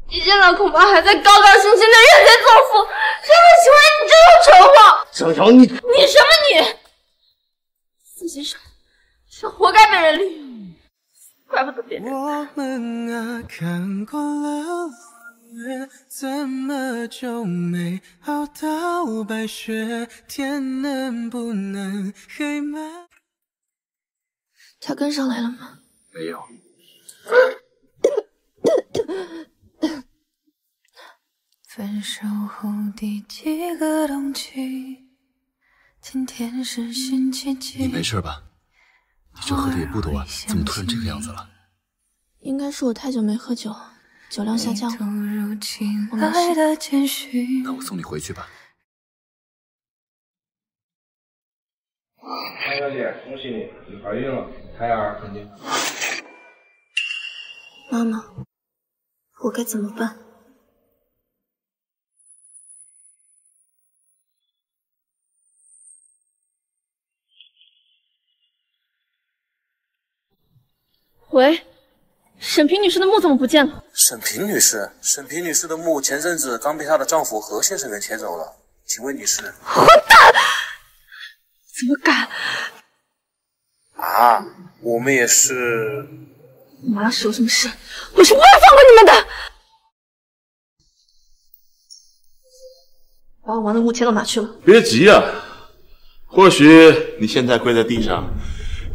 你现在恐怕还在高高兴兴的认贼作父，谁会喜欢你这种蠢货？江阳，你什么你？自己是活该被人利用，怪不得别人。我们啊，看过了月，怎么就没熬到白雪？天能不能黑吗？他跟上来了吗？没有。分手后第几个冬季，今天是星期几？你没事吧？你这喝的也不多，怎么突然这个样子了？应该是我太久没喝酒，酒量下降了。我没事。那我送你回去吧。潘小姐，恭喜你，你怀孕了，胎儿肯定。妈妈，我该怎么办？喂，沈平女士的墓怎么不见了？沈平女士，沈平女士的墓前阵子刚被她的丈夫何先生给牵走了，请问女士？混蛋！怎么敢？妈，我们也是。我妈是有什么事，我是不会放过你们的。把我王的物钱都拿去了。别急啊，或许你现在跪在地上，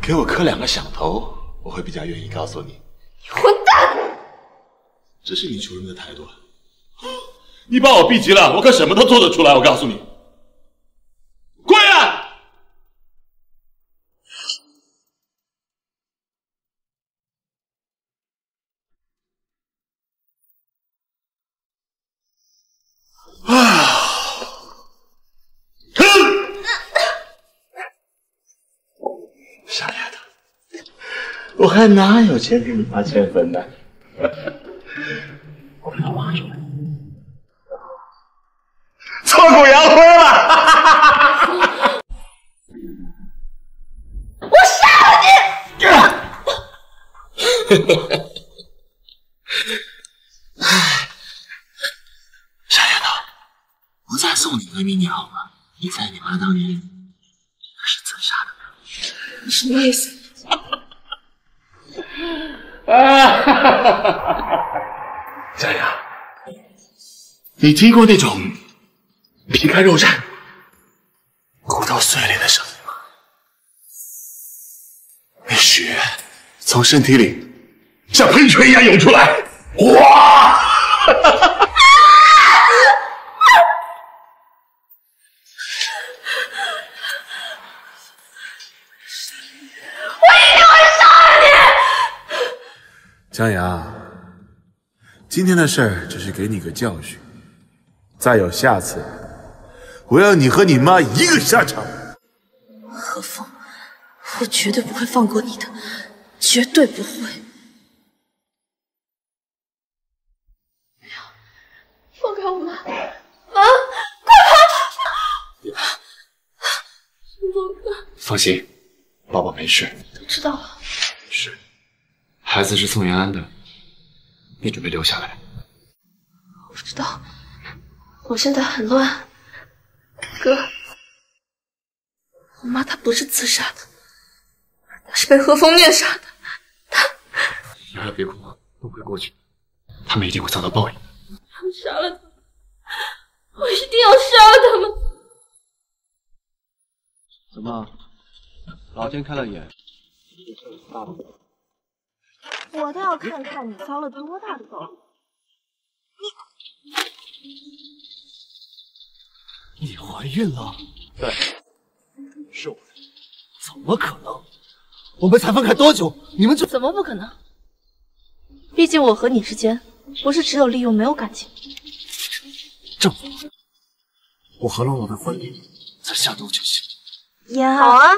给我磕2个响头，我会比较愿意告诉你。混蛋！这是你求人的态度。你把我逼急了，我可什么都做得出来。我告诉你，跪啊！傻丫头，我还哪有钱给你花千分呢？我把它挖出来，挫骨扬灰了！我杀了你！傻丫头，我再送你个谜你好吗？你猜你妈当年是自杀的吗？你什么意思？佳雅，你听过那种皮开肉绽、骨头碎裂的声音吗？那血从身体里像喷泉一样涌出来，哇！江阳，今天的事儿只是给你个教训，再有下次，我要你和你妈一个下场。何风，我绝对不会放过你的，绝对不会！放开我妈！妈，快跑！放开！放心，宝宝没事。都知道了。是。孩子是宋延安的，你准备留下来？我知道，我现在很乱。哥，我妈她不是自杀的，她是被何风虐杀的。瑶瑶别哭，都会过去，他们一定会遭到报应。我杀了他们，我一定要杀了他们。怎么，老天开了眼？大了。我倒要看看你遭了多大的报应！你怀孕了？对，是我的。怎么可能？我们才分开多久，你们就……怎么不可能？毕竟我和你之间不是只有利用没有感情。正好，我和洛洛的婚礼在下周举行。呀，好啊。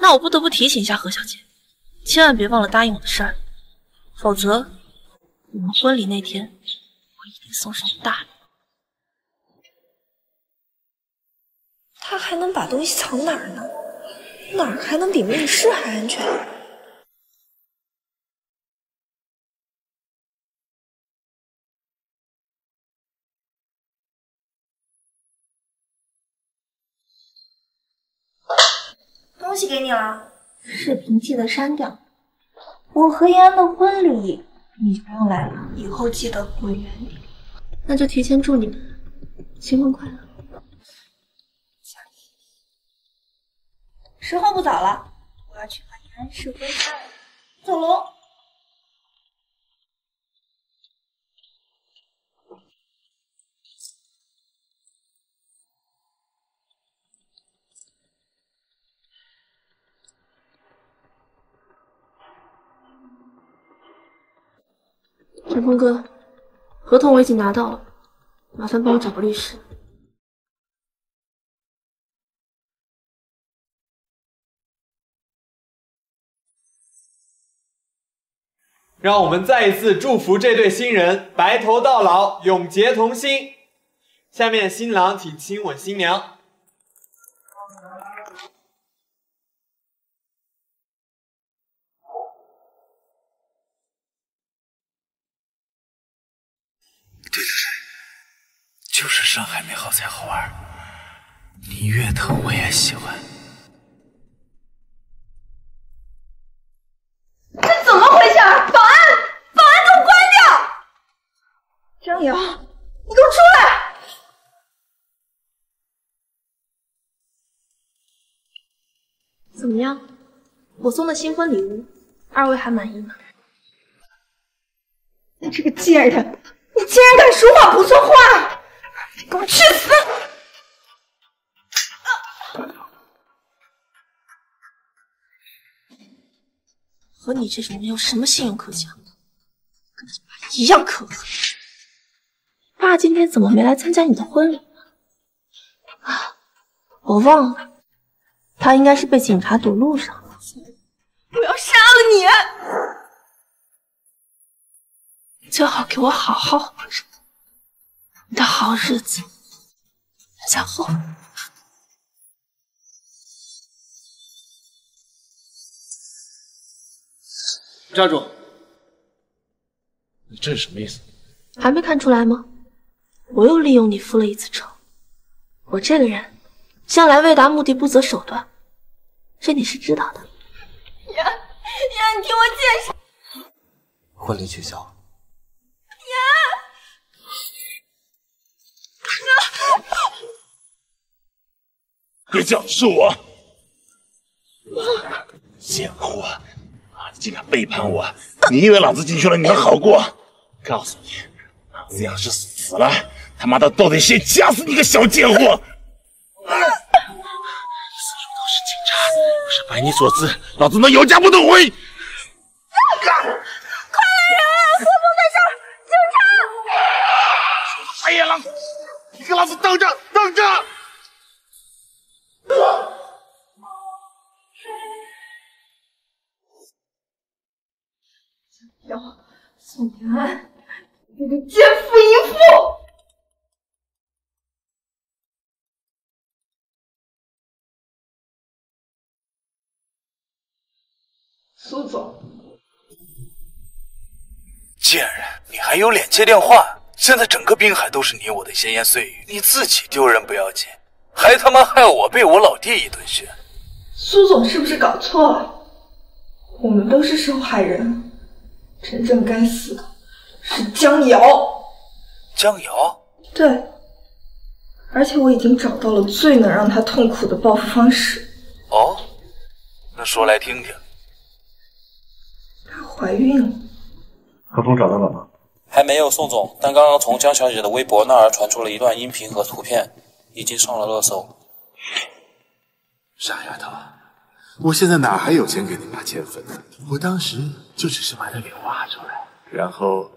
那我不得不提醒一下何小姐。千万别忘了答应我的事儿，否则我们婚礼那天我一定送上大礼。他还能把东西藏哪儿呢？哪儿还能比密室还安全？东西给你了。视频记得删掉。我和延安的婚礼你就不用来了，以后记得滚远点。那就提前祝你们新婚快乐。时候不早了，我要去和延安试婚纱了。走喽。陈峰哥，合同我已经拿到了，麻烦帮我找个律师。让我们再一次祝福这对新人白头到老，永结同心。下面新郎请亲吻新娘。对，就是上海美好才好玩，你越疼我也喜欢。我送的新婚礼物，二位还满意吗？你这个贱人，你竟然敢说话不算话！你给我去死！和你这种没有什么信用可讲，跟你爸一样可恶。爸今天怎么没来参加你的婚礼呢？啊，我忘了，他应该是被警察堵路上了。我要杀了你！最好给我好好活着，你的好日子在后面。站住！你这是什么意思？还没看出来吗？我又利用你复了一次仇。我这个人向来为达目的不择手段，这你是知道的。呀，你听我解释。婚礼取消。别叫，是我。贱货！你竟敢背叛我！你以为老子进去了你能好过？告诉你，老子要是死了，他妈的都得先掐死你个小贱货！四处都是警察，要是拜你所赐，老子能有家不能回！快来人！何风在这儿！警察！白眼狼，你给老子等着，等着！宋元，你个奸夫淫妇！苏总，贱人，你还有脸接电话？现在整个滨海都是你我的闲言碎语，你自己丢人不要紧，还他妈害我被我老弟一顿训。苏总是不是搞错了？我们都是受害人，真正该死的是江瑶。江瑶？对，而且我已经找到了最能让他痛苦的报复方式。哦，那说来听听。她怀孕了。何峰找到了吗？还没有，宋总，但刚刚从江小姐的微博那儿传出了一段音频和图片，已经上了热搜。傻丫头，我现在哪还有钱给你妈减粉呢？我当时就只是把她给挖出来，然后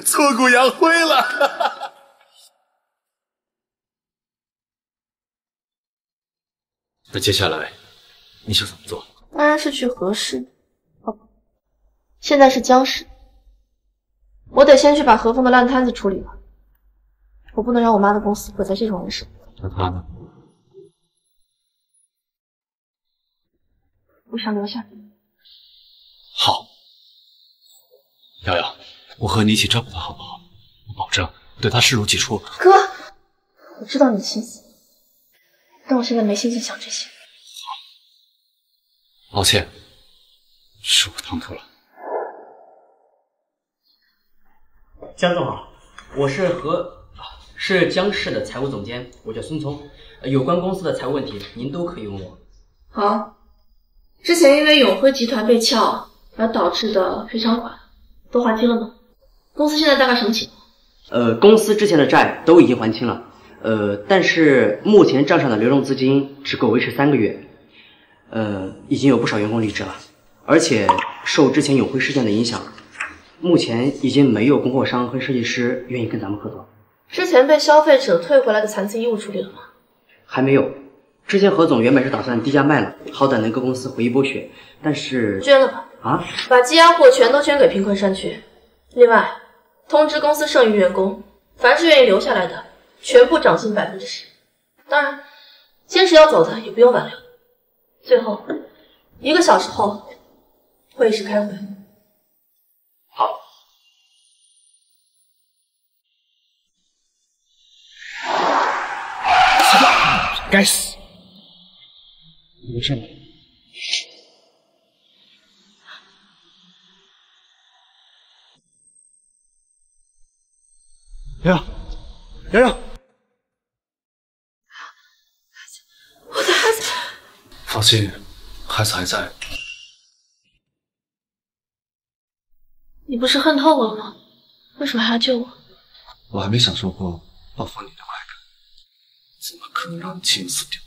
挫骨扬灰了。那接下来你想怎么做？当然是去何氏，哦不，现在是江氏。我得先去把何峰的烂摊子处理了，我不能让我妈的公司毁在这种人手里。那他呢？我想留下。好，瑶瑶，我和你一起照顾她好不好？我保证对她视如己出。哥，我知道你的心思，但我现在没心情想这些。抱歉，是我唐突了。江总好，我是江氏的财务总监，我叫孙聪。有关公司的财务问题，您都可以问我。好，之前因为永辉集团被撬而导致的赔偿款都还清了吗？公司现在大概什么情况？公司之前的债都已经还清了，但是目前账上的流动资金只够维持3个月，已经有不少员工离职了，而且受之前永辉事件的影响，目前已经没有供货商和设计师愿意跟咱们合作。之前被消费者退回来的残次衣物处理了吗？还没有。之前何总原本是打算低价卖了，好歹能给公司回一波血，但是捐了吧。啊？把积压货全都捐给贫困山区。另外，通知公司剩余员工，凡是愿意留下来的，全部涨薪10%。当然，坚持要走的也不用挽留。最后，1个小时后，会议室开会。好。该死！没事吗？瑶瑶，瑶瑶，我的孩子，放心，孩子还在。你不是恨透我了吗？为什么还要救我？我还没享受过报复你的快感，怎么可能让你亲死掉？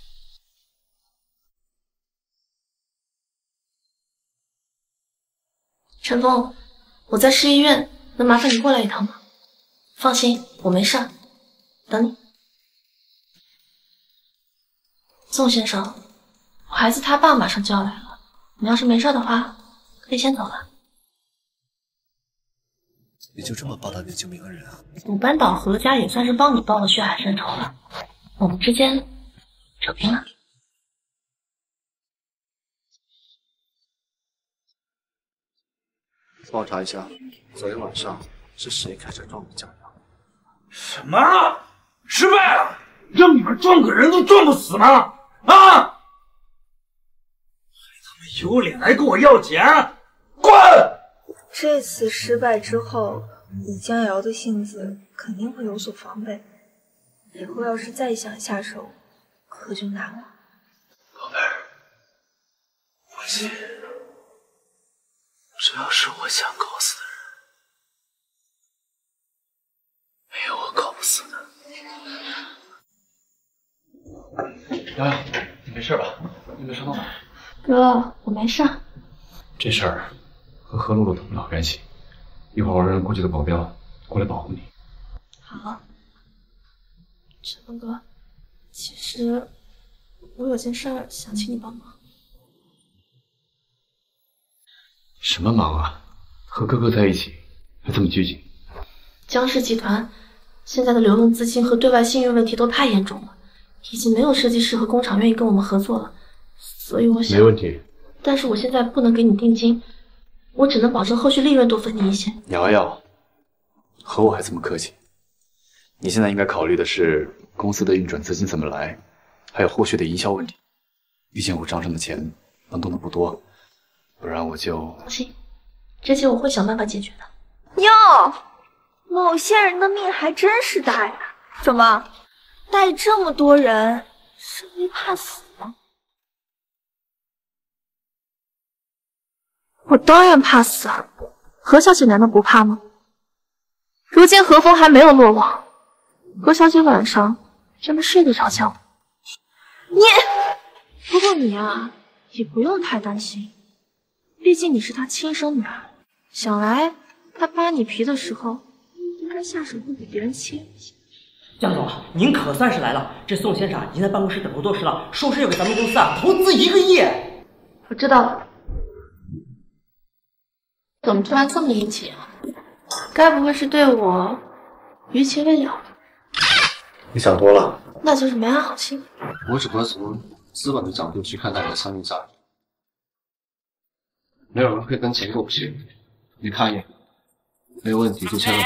陈峰，我在市医院，能麻烦你过来一趟吗？放心，我没事，等你。宋先生，我孩子他爸马上就要来了，你要是没事的话，可以先走了。你就这么报答你的救命恩人啊？鲁班岛何家也算是帮你报了血海深仇了，我们之间扯平了。帮我查一下，昨天晚上是谁开车撞的江阳？什么？失败了？让你们撞个人都撞不死吗？啊！还他妈有脸来跟我要钱？滚！这次失败之后，以江瑶的性子肯定会有所防备，以后要是再想下手，可就难了。宝贝儿，放心，只要是我想搞死的人，没有我搞不死的。瑶瑶，你没事吧？你没伤到哪？哥，我没事。这事儿和何露露脱不了干系，一会儿我让过去的保镖过来保护你。好。陈峰哥，其实我有件事儿想请你帮忙。什么忙啊？和哥哥在一起还这么拘谨？江氏集团现在的流动资金和对外信誉问题都太严重了，已经没有设计师和工厂愿意跟我们合作了，所以我想……没问题。但是我现在不能给你定金，我只能保证后续利润多分你一些。瑶瑶，和我还这么客气？你现在应该考虑的是公司的运转资金怎么来，还有后续的营销问题。毕竟我账上的钱能动的不多，不然我就……放心，这些我会想办法解决的。哟，某些人的命还真是大呀！怎么，带这么多人，是因为怕死吗？我当然怕死啊！何小姐难道不怕吗？如今何风还没有落网，何小姐晚上真的睡得着觉吗？不过你啊，也不用太担心，毕竟你是她亲生女儿。想来她扒你皮的时候，应该下手会比别人轻一些。江总，您可算是来了！这宋先生已经在办公室等候多时了，说是要给咱们公司投资1个亿。我知道了。怎么突然这么殷勤啊？该不会是对我余情未了？你想多了。那就是没安好心。我只不过从资本的角度去看待你的商业价值。没有人会跟钱过不去。你看一眼，没有问题就签了。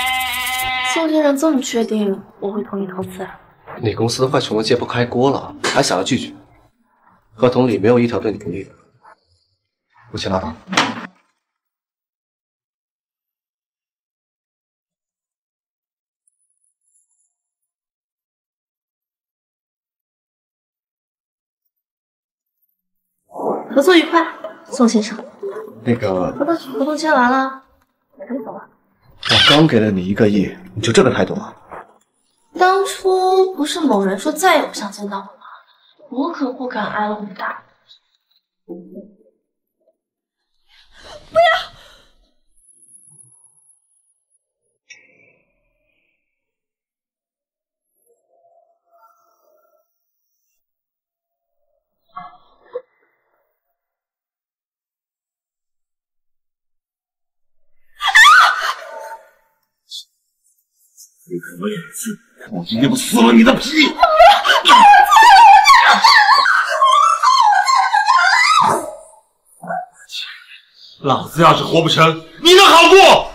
宋先生这么确定我会同意投资啊？你公司都快从我揭不开锅了，还想要拒绝？合同里没有一条对你不利的。不签拉倒。合作愉快，宋先生。那个合同签完了，可以走了。我刚给了你1个亿，你就这个态度啊？当初不是某人说再也不想见到我吗？我可不敢挨了那么大。不要！你给我脸子，我今天不撕了你的皮！老子要是活不成，你能好过？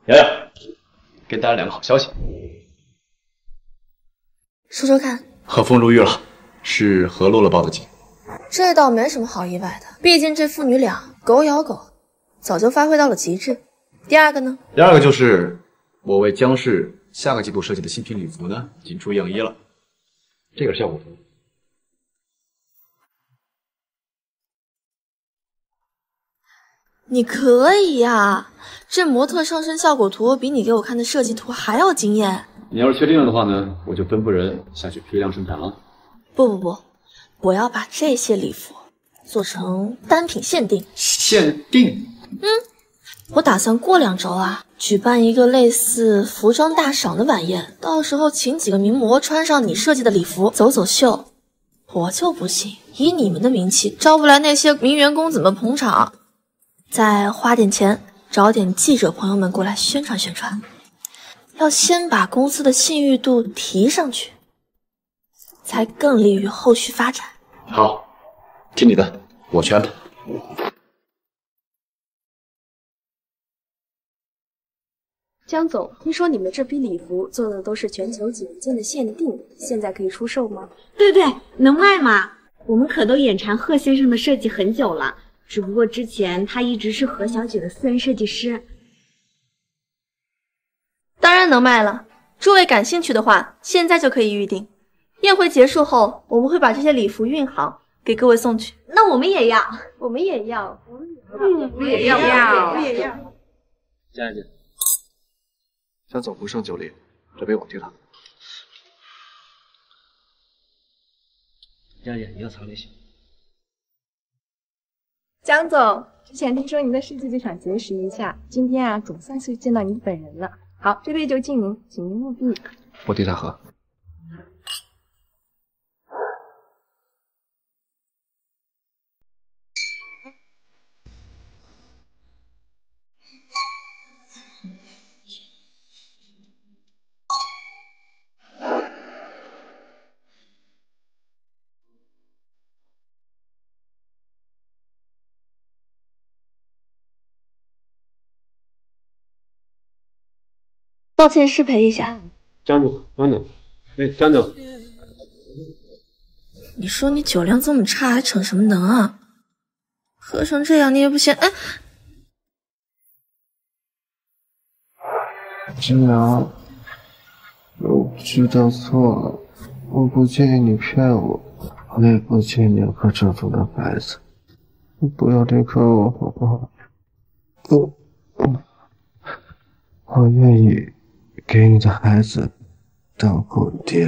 瑶瑶，给大家2个好消息。说说看。和风如玉了，是何洛洛报的警。这倒没什么好意外的，毕竟这父女俩狗咬狗，早就发挥到了极致。第二个呢？第二个就是我为江氏下个季度设计的新品礼服呢，已经出样衣了。这个是效果图。你可以呀，这模特上身效果图比你给我看的设计图还要惊艳。你要是确定了的话呢，我就吩咐人下去批量生产了。不，我要把这些礼服做成单品限定。限定？我打算过2周啊，举办一个类似服装大赏的晚宴，到时候请几个名模穿上你设计的礼服走走秀。我就不信，以你们的名气，招不来那些名媛公子们捧场。再花点钱，找点记者朋友们过来宣传宣传。要先把公司的信誉度提上去，才更利于后续发展。好，听你的，我去安排。江总，听说你们这批礼服做的都是全球几件的限定，现在可以出售吗？对，能卖吗？我们可都眼馋贺先生的设计很久了，只不过之前他一直是何小姐的私人设计师。当然能卖了，诸位感兴趣的话，现在就可以预定。宴会结束后，我们会把这些礼服熨好，给各位送去。那我们也要，我们也要。佳姐，江总不胜酒力，这杯我替他。佳姐，你要尝一下。江总，之前听说您的设计就想结识一下，今天啊，总算是见到您本人了。好，这杯就敬您，请您务必。我替他喝。抱歉，失陪一下。江总，江总，你说你酒量这么差，还逞什么能啊？喝成这样你也不嫌……哎，金阳，我知道错了，我不介意你骗我，我也不介意你要个这种的孩子，你不要离开我好不好？我愿意给你的孩子当后爹。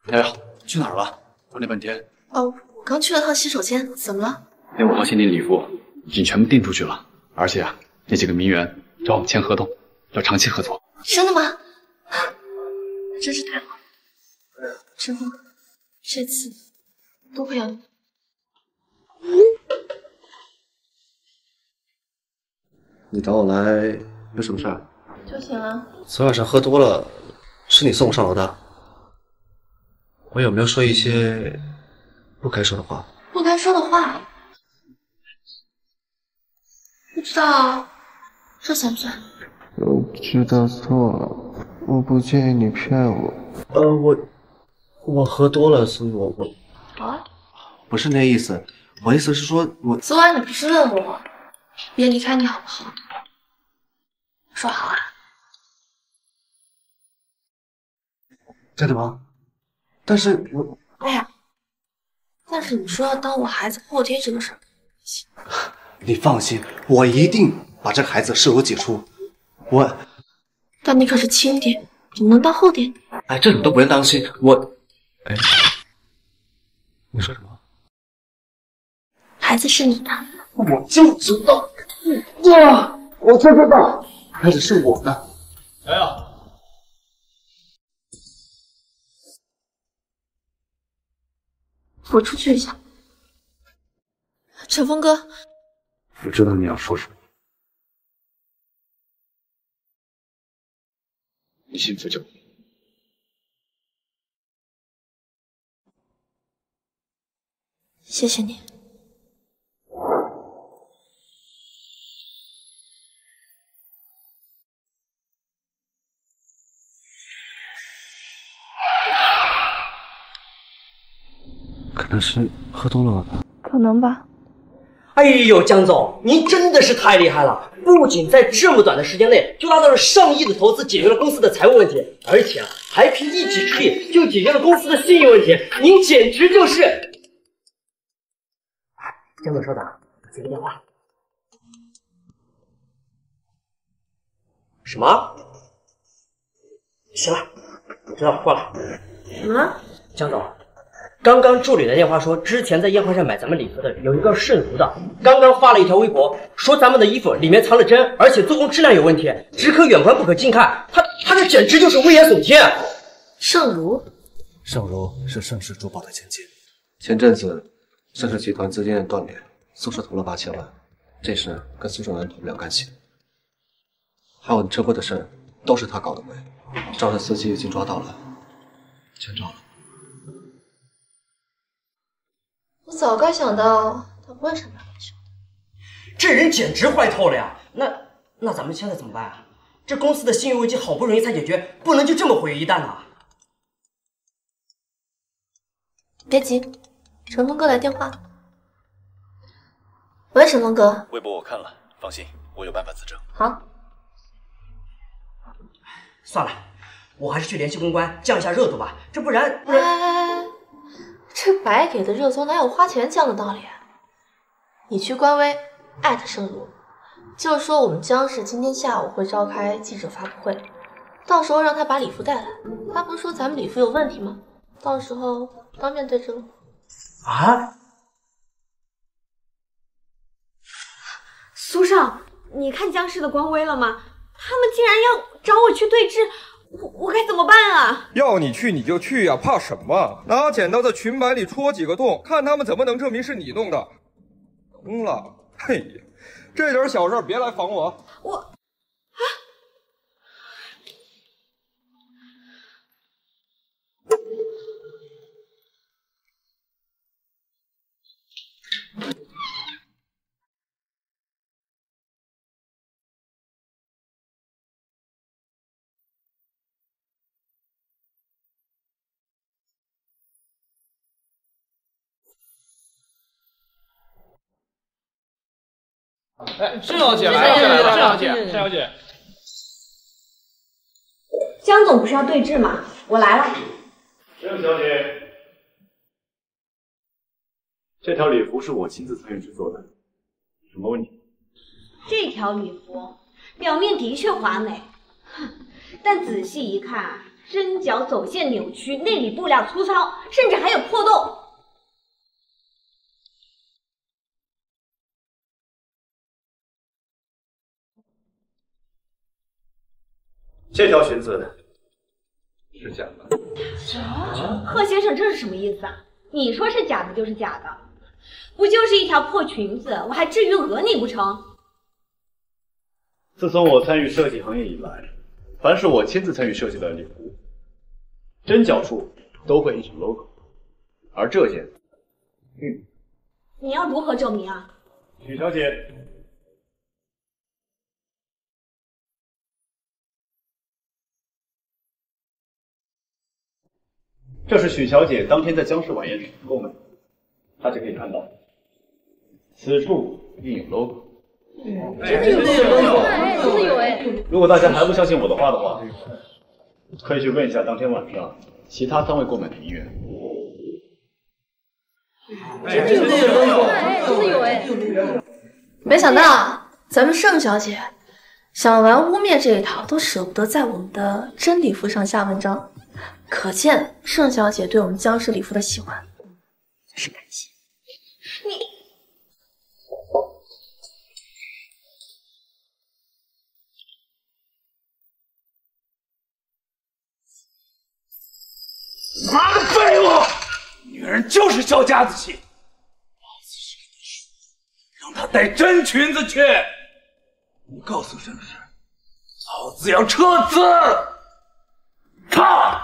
哎呀，去哪儿了？找你半天。哦，我刚去了趟洗手间，怎么了？那5号限定礼服已经全部订出去了，而且啊，那几个名媛找我们签合同，要长期合作。真的吗？真是太好了，陈峰，这次多亏了你。你找我来有什么事儿？就行了。昨晚上喝多了，是你送我上楼的。我有没有说一些不该说的话？不该说的话，不知道，这算不算？我知道错了，我不介意你骗我。我喝多了，所以我啊，不是那意思，我意思是说我昨晚你不是问我别离开你好不好？说好啊。真的吗？但是我……哎呀，但是你说要当我孩子后爹这个事儿，你放心，我一定把这个孩子视如己出。但你可是亲爹，怎么能当后爹？哎，这你都不用担心，哎，你说什么？孩子是你的，我就知道，我就知道，孩子是我的。来呀！我出去一下。陈峰哥，我知道你要说什么。你幸福就好。谢谢你。能是喝多了吧？可能吧。哎呦，江总，您真的是太厉害了！不仅在这么短的时间内就拉到了上亿的投资，解决了公司的财务问题，而且还凭一己之力就解决了公司的信誉问题。您简直就是……江总稍等，我接个电话。什么？行了，我知道了，挂了。怎么了？江总，刚刚助理的电话说，之前在宴会上买咱们礼服的有一个圣如的，刚刚发了一条微博，说咱们的衣服里面藏了针，而且做工质量有问题，只可远观不可近看。他这简直就是危言耸听。圣如，盛如是盛世珠宝的前妻。前阵子盛世集团资金链断裂，苏氏投了8000万，这事跟苏正南脱不了干系。还有你车祸的事，都是他搞的鬼。肇事司机已经抓到了，全招了。我早该想到他不会上当受的。这人简直坏透了呀！那咱们现在怎么办啊？这公司的信誉危机好不容易才解决，不能就这么毁于一旦啊！别急，陈峰哥来电话。喂，陈峰哥。微博我看了，放心，我有办法自证。好。算了，我还是去联系公关降一下热度吧，这不然……这白给的热搜哪有花钱降的道理啊？你去官微盛如，就说我们江氏今天下午会召开记者发布会，到时候让他把礼服带来。他不是说咱们礼服有问题吗？到时候当面对证。啊！苏少，你看江氏的官微了吗？他们竟然要找我去对质，我该怎么办啊？要你去你就去呀，怕什么？拿剪刀在裙摆里戳几个洞，看他们怎么能证明是你弄的。疯了！嘿呀，这点小事别来防我。哎，郑小姐来了，郑小姐，郑小姐。江总不是要对质吗？我来了。郑小姐，这条礼服是我亲自参与制作的，什么问题？这条礼服表面的确华美，但仔细一看，针脚走线扭曲，内里布料粗糙，甚至还有破洞。这条裙子是假的。贺先生，这是什么意思啊？你说是假的就是假的，不就是一条破裙子，我还至于讹你不成？自从我参与设计行业以来，凡是我亲自参与设计的礼服，针脚处都会印上 logo， 而这件，你要如何证明啊？许小姐，这是许小姐当天在江氏晚宴时购买的，大家可以看到，此处印有 logo。真的有 logo， 真的有哎！如果大家还不相信我的话的话，可以去问一下当天晚上其他3位购买的人员。真的有 logo， 真的有哎！没想到咱们盛小姐想玩污蔑这一套，都舍不得在我们的真礼服上下文章，可见盛小姐对我们江氏礼服的喜欢，真是感谢你。妈的废物！女人就是小家子气，老子是跟你说，让她带真裙子去。你告诉盛世，老子要撤资。操！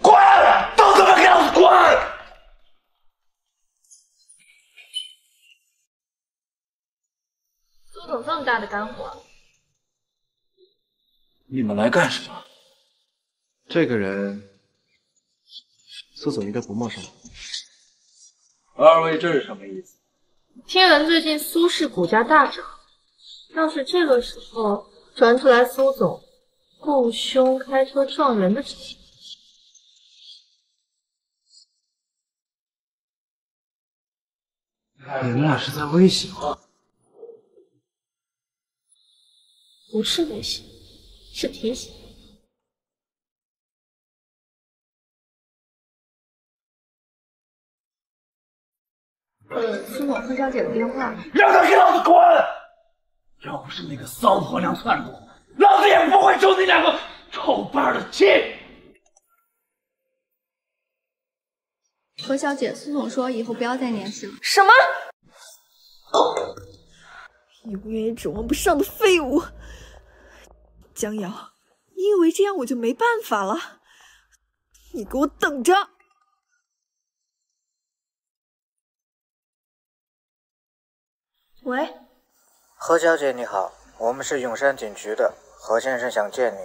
滚！都他妈给老子滚！苏总这么大的肝火，你们来干什么？这个人，苏总应该不陌生吧？二位这是什么意思？听闻最近苏氏股价大涨，要是这个时候传出来苏总雇凶开车撞人的事情，你们俩是在威胁我？不是威胁，是提醒。苏总何小姐的电话。让他给老子滚！要不是那个骚婆娘窜入，老子也不会受你两个臭伴的气。何小姐，苏总说以后不要再联系了。什么？永远也指望不上的废物！江瑶，你以为这样我就没办法了？你给我等着！喂，何小姐你好，我们是永山警局的，何先生想见您。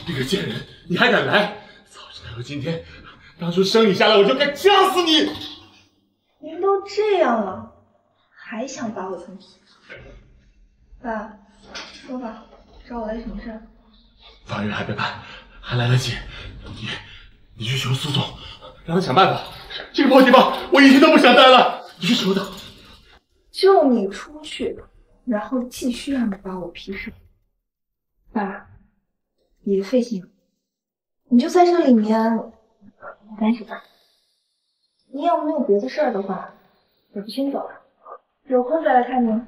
你个贱人，你还敢来！早知道有今天，当初生你下来我就该掐死你！您都这样了，还想把我层皮？爸，说吧，找我来什么事？法院还没判，还来得及。你去求苏总，让他想办法。这个破地方我一天都不想待了。你去求他。就你出去，然后继续让你把我劈死。爸，别费心，你就在这里面待着吧。你要没有别的事儿的话，我就先走了，有空再来看您。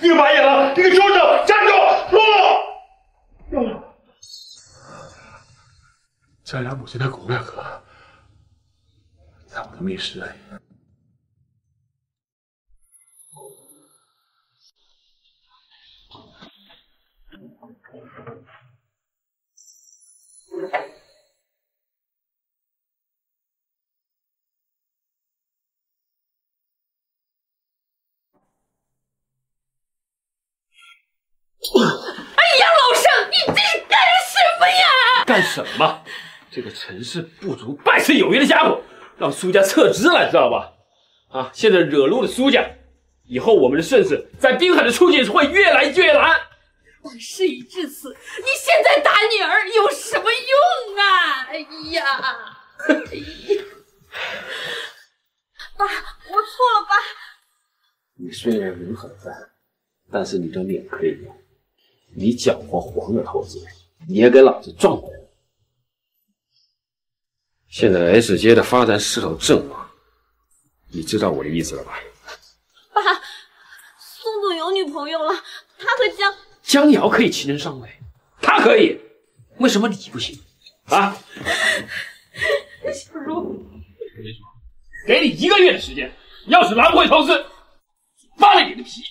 你个白眼狼，你个畜生，站住！落了！对。江阳母亲的骨灰盒在我的密室里。哎呀，老盛，你这是干什么呀？干什么？这个成事不足败事有余的家伙，让苏家撤资了，知道吧？啊，现在惹怒了苏家，以后我们的盛世在滨海的处境会越来越难。但事已至此，你现在打女儿有什么用啊？哎呀，爸，我错了，爸。你虽然人很烦，但是你的脸可以用，你搅和黄了头子，也给老子撞回来。现在 S 街的发展势头正旺，你知道我的意思了吧？爸，宋总有女朋友了，他和江瑶可以亲人上位，他可以，为什么你不行？啊？小茹，我跟你说，给你1个月的时间，要是拿不回投资，扒了你的皮。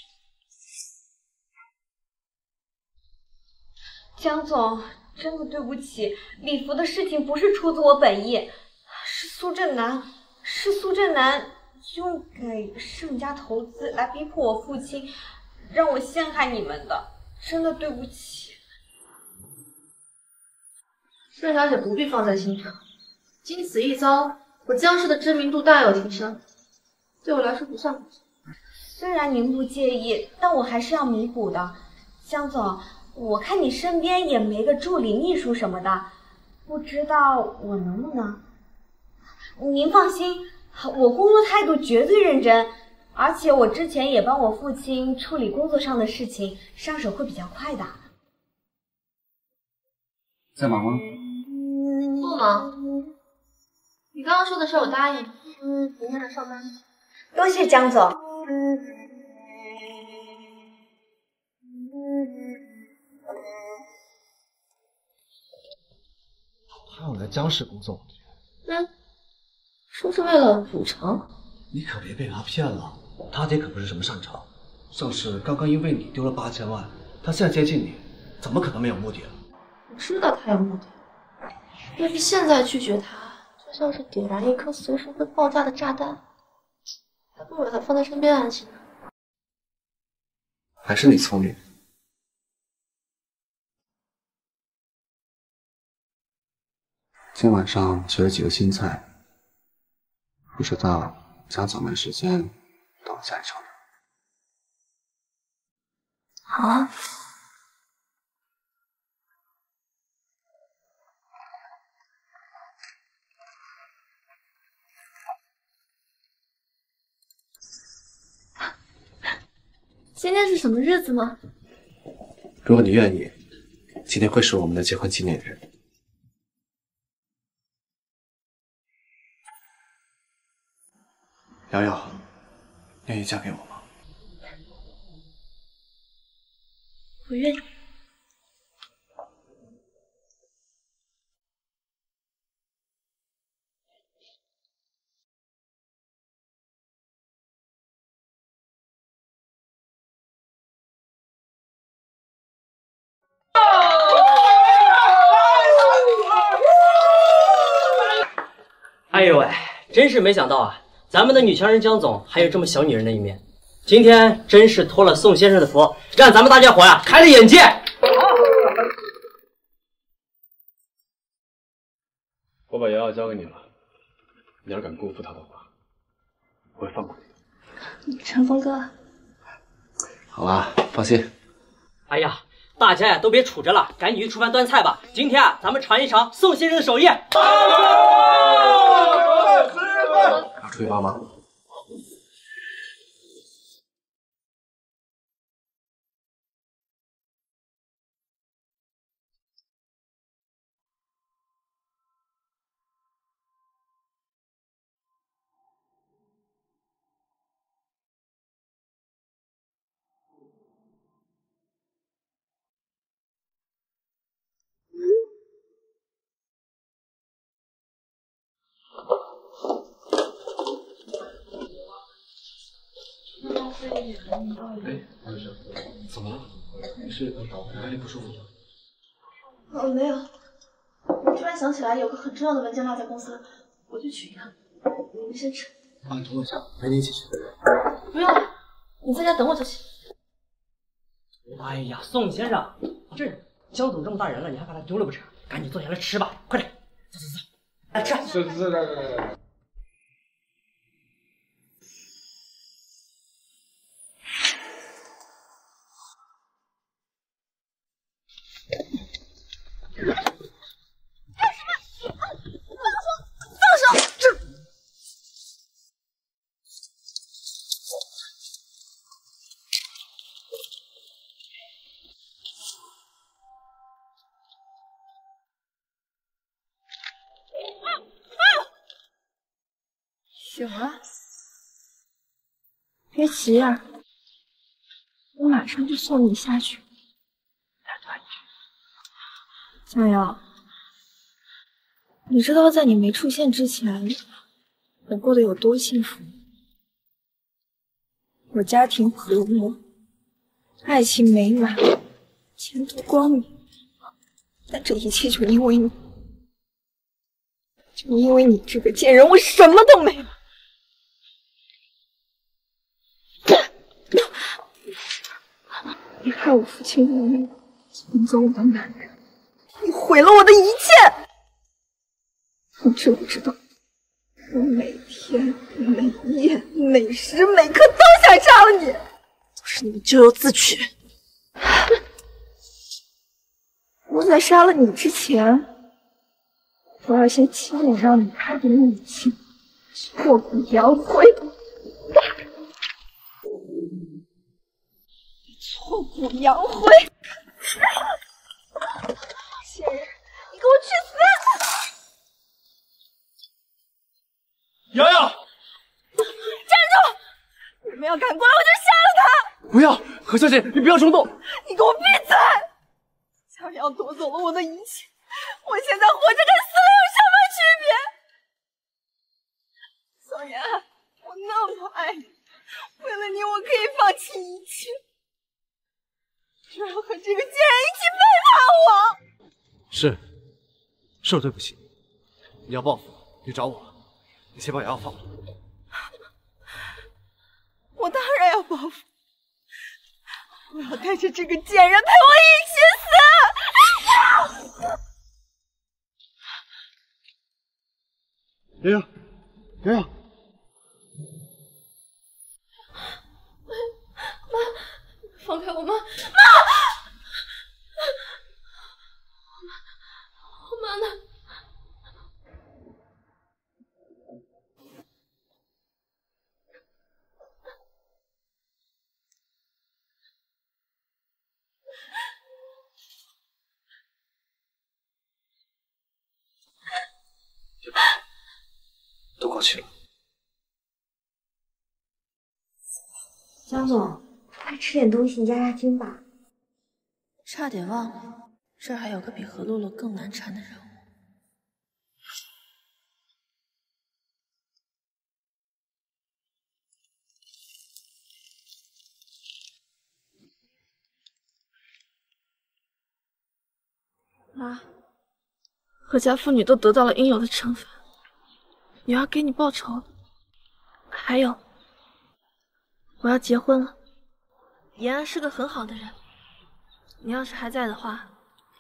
江总，真的对不起，礼服的事情不是出自我本意，是苏振南用给盛家投资来逼迫我父亲，让我陷害你们的，真的对不起。盛小姐不必放在心上，经此一遭，我江氏的知名度大有提升，对我来说不算什么。虽然您不介意，但我还是要弥补的。江总，我看你身边也没个助理秘书什么的，不知道我能不能？您放心，我工作态度绝对认真，而且我之前也帮我父亲处理工作上的事情，上手会比较快的。在忙吗？不忙。你刚刚说的事我答应，明天来上班。多谢江总。他要来江氏工作，那说是为了补偿？你可别被他骗了，他爹可不是什么善茬。盛世刚刚因为你丢了8000万，他现在接近你，怎么可能没有目的啊？我知道他有目的，要是现在拒绝他，就像是点燃一颗随时会爆炸的炸弹，还不如把他放在身边安心呢。还是你聪明。今晚上学了几个新菜，不知道江总没时间等我下一场。好啊。今天是什么日子吗？如果你愿意，今天会是我们的结婚纪念日。瑶瑶，愿意嫁给我吗？不愿意。哎呦喂，真是没想到啊，咱们的女强人江总还有这么小女人的一面。今天真是托了宋先生的福，让咱们大家伙呀开了眼界。我把瑶瑶交给你了，你要是敢辜负她的话，我会放过你。陈峰哥，好啦，放心。哎呀，大家呀都别杵着了，赶紧去厨房端菜吧。今天啊，咱们尝一尝宋先生的手艺。要出去帮忙。怎么了？你是哪里不舒服吗？没有，我突然想起来有个很重要的文件落在公司，我去取一趟。你们先吃。帮你同路上，陪你一起去。不用了，你在家等我就行。哎呀，宋先生，这江总这么大人了，你还把他丢了不成？赶紧坐下来吃吧，快点，走，来吃。是。醒了，别急啊，我马上就送你下去。江瑶，你知道在你没出现之前，我过得有多幸福？我家庭和睦，爱情美满，前途光明，但这一切就因为你，就因为你这个贱人，我什么都没了。你害我父亲无语，抢走我的男人，你毁了我的一切。你知不知道，我每天、每夜、每时每刻都想杀了你，都是你们咎由自取。我在杀了你之前，我要先亲眼让你看着母亲挫骨扬灰。挫骨扬灰！贱人，你给我去死！瑶瑶，站住！你们要敢过来，我就杀了他！不要，何小姐，你不要冲动。你给我闭嘴！江瑶夺走了我的一切，我现在活着跟死了有什么区别？宋妍，我那么爱你，为了你，我可以放弃一切。居然和这个贱人一起背叛我！是我对不起你。你要报复，你找我。你先把瑶瑶放了。我当然要报复，我要带着这个贱人陪我一起死！瑶瑶，瑶瑶，妈，放开我妈！妈，我妈呢？都过去了。江总，快吃点东西压压惊吧。差点忘了，这儿还有个比何洛洛更难缠的人物。妈，何家妇女都得到了应有的惩罚，女儿给你报仇。还有，我要结婚了。延安是个很好的人，你要是还在的话，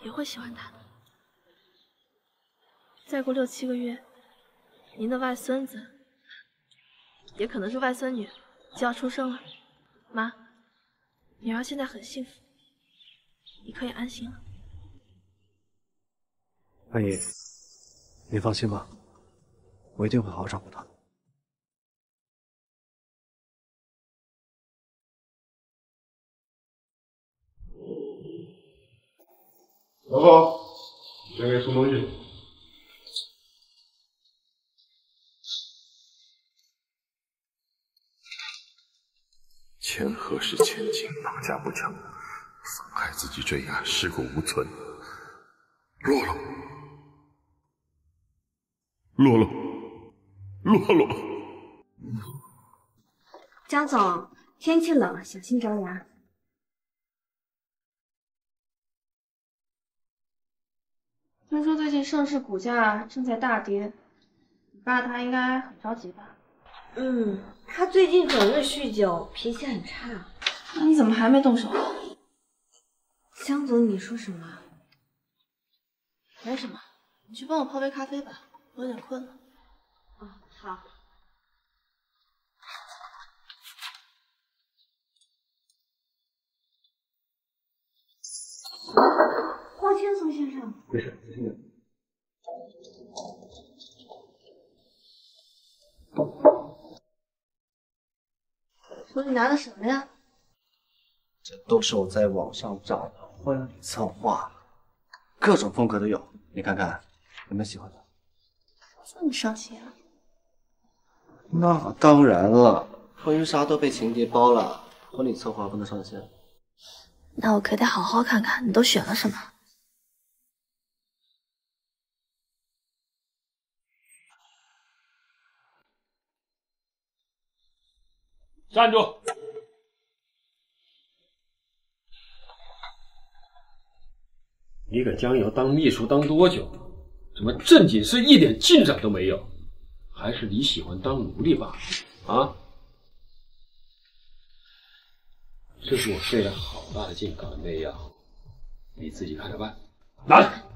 也会喜欢他的。再过6、7个月，您的外孙子，也可能是外孙女，就要出生了。妈，女儿现在很幸福，你可以安心了。阿姨，你放心吧，我一定会好好照顾她。老婆，先给送东西。前河是千金，绑架不成，损害自己坠崖，尸骨无存。洛洛，洛洛，洛洛。江总，天气冷，小心着凉。听说最近盛世股价正在大跌，你爸他应该很着急吧？他最近总是酗酒，脾气很差。那你怎么还没动手？江总，你说什么？没什么，你去帮我泡杯咖啡吧，我有点困了。哦，好。抱歉，宋先生。没事，小心点。手里拿的什么呀？这都是我在网上找的婚礼策划，各种风格都有，你看看有没有喜欢的？这么上心啊？那当然了，婚纱都被情敌包了，婚礼策划不能上线。那我可得好好看看你都选了什么。站住！你给江瑶当秘书当多久？怎么正经事一点进展都没有？还是你喜欢当奴隶吧？啊？这是我费了好大的劲搞的那样，你自己看着办。拿着。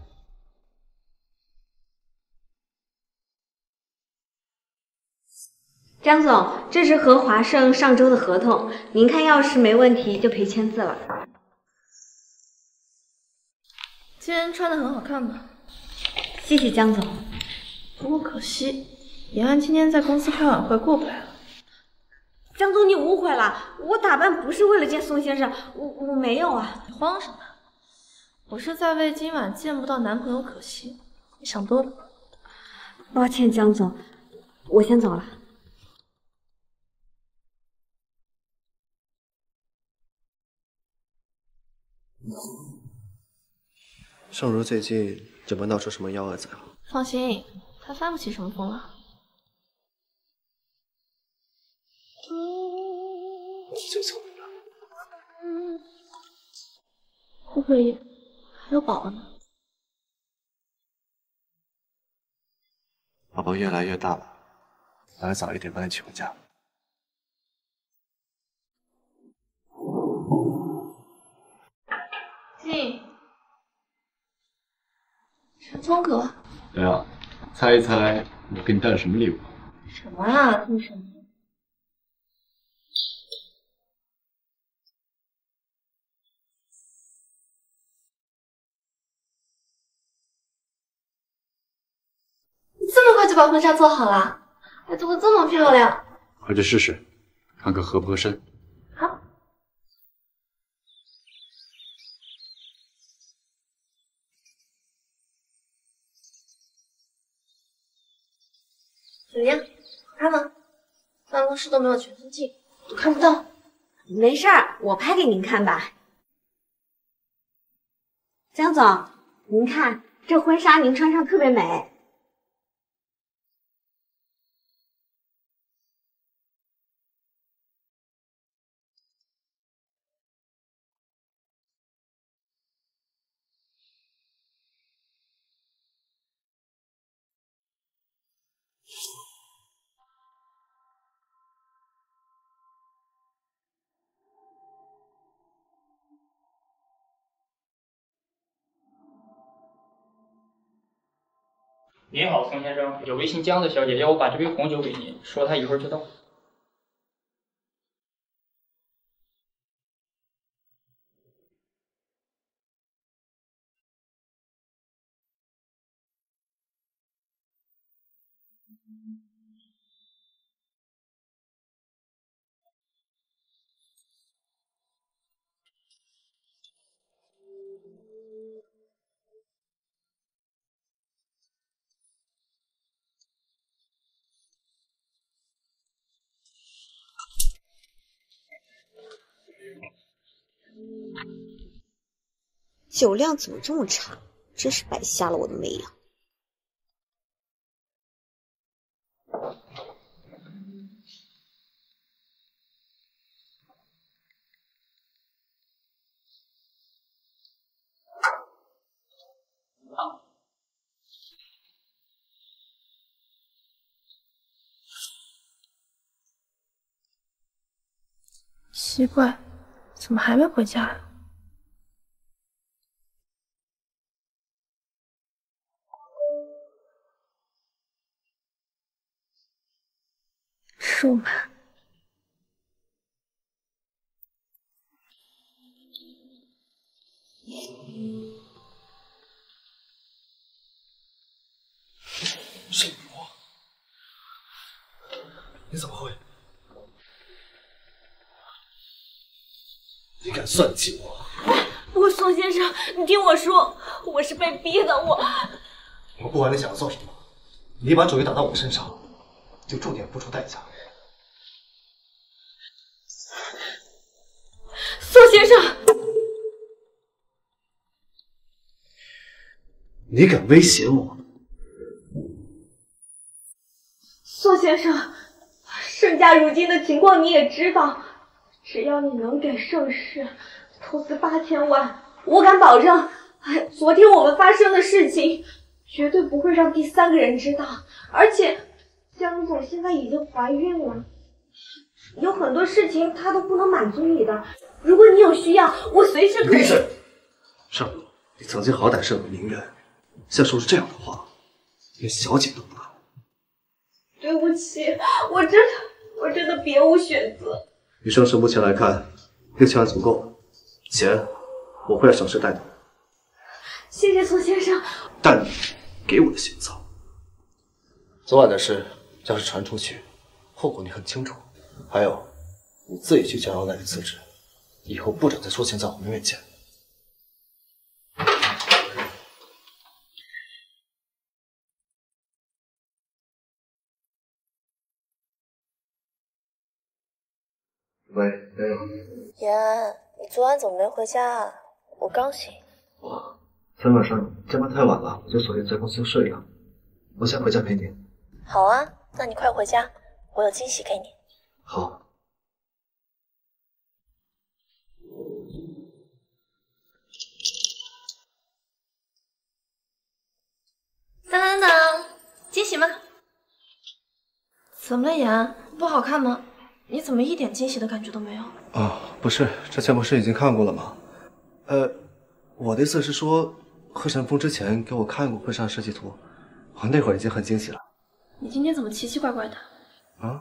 张总，这是和华盛上周的合同，您看要是没问题就陪签字了。今天穿的很好看吧？谢谢江总。不过可惜，延安今天在公司开晚会过不来了。江总，你误会了，我打扮不是为了见宋先生，我没有啊。你慌什么？我是在为今晚见不到男朋友可惜。你想多了。抱歉，江总，我先走了。盛如最近怎么闹出什么幺蛾子啊？放心，他发不起什么疯浪。你最聪明了。不可以，还有宝宝呢。宝宝越来越大了，咱早一点把你娶回家。进。陈峰哥，对啊，猜一猜我给你带了什么礼物？什么啊？这么神秘？你这么快就把婚纱做好了？还做的这么漂亮？快去试试，看看合不合身。好。怎么样？好看吗？办公室都没有全身镜，都看不到。没事儿，我拍给您看吧。江总，您看这婚纱您穿上特别美。您好，宋先生，有位姓江的小姐要我把这杯红酒给您，说她一会儿就到。酒量怎么这么差？真是白瞎了我的美呀！奇怪，怎么还没回家呀？树满。沈如，你怎么会？你敢算计我？不，宋先生，你听我说，我是被逼的，我不管你想要做什么，你把主意打到我身上，就注定付出代价。宋先生，你敢威胁我？宋先生，盛家如今的情况你也知道，只要你能给盛世投资8000万，我敢保证，昨天我们发生的事情绝对不会让第三个人知道。而且，江总现在已经怀孕了，有很多事情他都不能满足你的。如果你有需要，我随时可以。闭嘴！盛如，你曾经好歹是个名媛，现在说出这样的话，连小姐都不够。对不起，我真的别无选择。以盛世目前来看，6000万足够，钱我会让盛世带走。谢谢宋先生。但你给我的心脏，昨晚的事要是传出去，后果你很清楚。还有，你自己去江瑶那里辞职，以后不准再出现在我们面前。喂，瑶瑶。妍，你昨晚怎么没回家啊？我刚醒。昨天晚上加班太晚了，我就锁定在公司睡了。我想回家陪你。好啊，那你快回家，我有惊喜给你。好。当当当，惊喜吗？怎么了，妍？不好看吗？你怎么一点惊喜的感觉都没有？哦，不是，之前不是已经看过了吗？我的意思是说，贺晨风之前给我看过婚纱设计图，我那会儿已经很惊喜了。你今天怎么奇奇怪怪的？啊，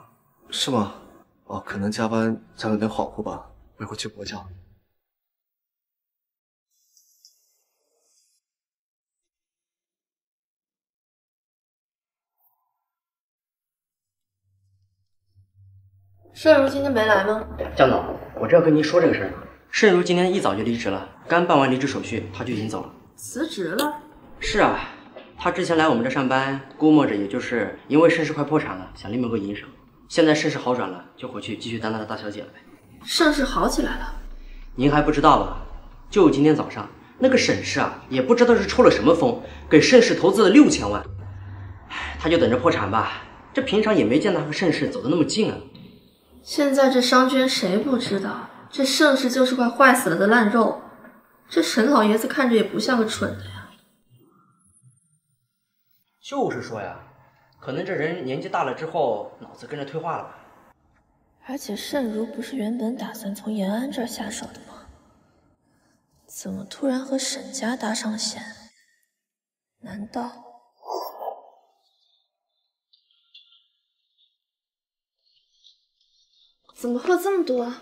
是吗？哦，可能加班加了点恍惚吧，我一会儿去补个觉。盛如今天没来吗？江总，我正要跟您说这个事儿呢。盛如今天一早就离职了，刚办完离职手续，他就已经走了。辞职了？是啊，他之前来我们这上班，估摸着也就是因为盛世快破产了，想另谋个营生。现在盛世好转了，就回去继续当他的大小姐了呗。盛世好起来了？您还不知道吧？就今天早上，那个沈氏啊，也不知道是抽了什么风，给盛世投资了6000万。他就等着破产吧。这平常也没见他和盛世走得那么近啊。现在这商圈谁不知道，这盛世就是块坏死了的烂肉。这沈老爷子看着也不像个蠢的呀。就是说呀，可能这人年纪大了之后，脑子跟着退化了吧。而且盛如不是原本打算从延安这儿下手的吗？怎么突然和沈家搭上线？难道……怎么喝这么多啊？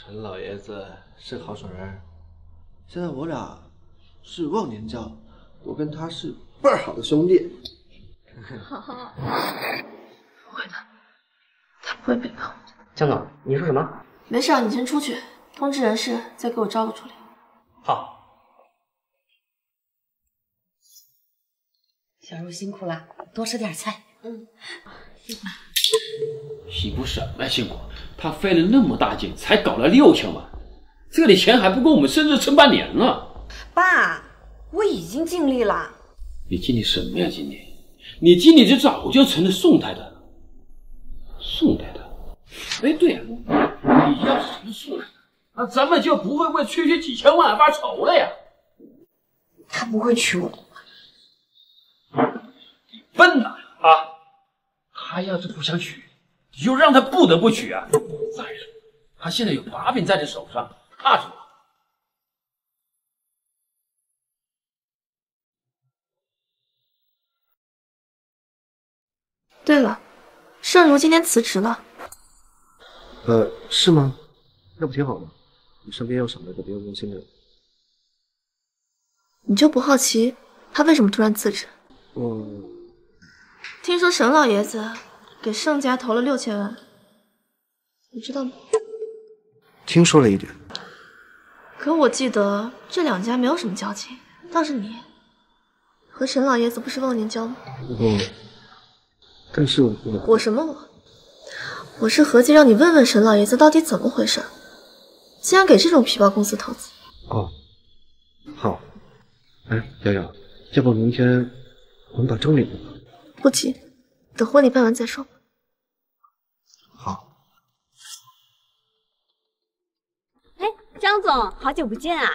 沈老爷子是好手人，现在我俩是忘年交，我跟他是倍儿好的兄弟。好，不会的，他不会背叛我的。江总，你说什么？没事，你先出去通知人事，再给我招个处理。好。小茹辛苦了，多吃点菜。辛苦什么辛苦？他费了那么大劲，才搞了6000万，这里钱还不够我们甚至撑半年呢。爸，我已经尽力了。你尽力什么呀？尽力？你尽力这早就成了宋太太了。宋太太？哎，对呀，你要是成了宋太太，那咱们就不会为区区几千万发愁了呀。他不会娶我。笨呐啊！他要是不想娶，你就让他不得不娶啊！再说，他现在有把柄在这手上，怕什么？对了，盛如今天辞职了。是吗？那不挺好的？你身边有少了个别有用心的人。你就不好奇他为什么突然辞职？听说沈老爷子给盛家投了6000万，你知道吗？听说了一点。可我记得这两家没有什么交情，倒是你和沈老爷子不是忘年交吗？但是我什么我？我是合计让你问问沈老爷子到底怎么回事，竟然给这种皮包公司投资。哦，好。哎，瑶瑶，要不明天我们把证领了吧？不急，等婚礼办完再说。好。哎，江总，好久不见啊！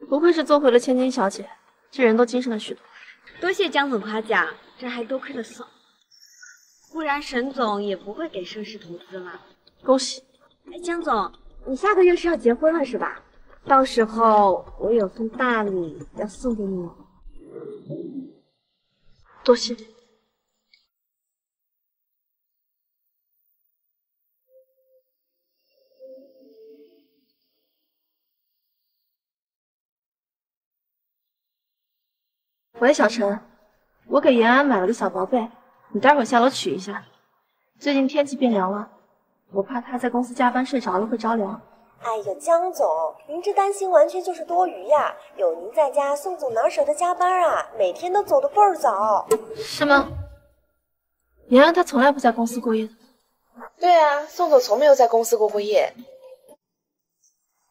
不愧是做回了千金小姐，这人都精神了许多。多谢江总夸奖，这还多亏了宋，不然沈总也不会给盛世投资了。恭喜！哎，江总，你下个月是要结婚了是吧？到时候我有份大礼要送给你。多谢。喂，小陈，我给延安买了个小薄被，你待会儿下楼取一下。最近天气变凉了，我怕他在公司加班睡着了会着凉。哎呀，江总，您这担心完全就是多余呀！有您在家，宋总哪舍得加班啊？每天都走得倍儿早。是吗？延安他从来不在公司过夜的。对啊，宋总从没有在公司过夜。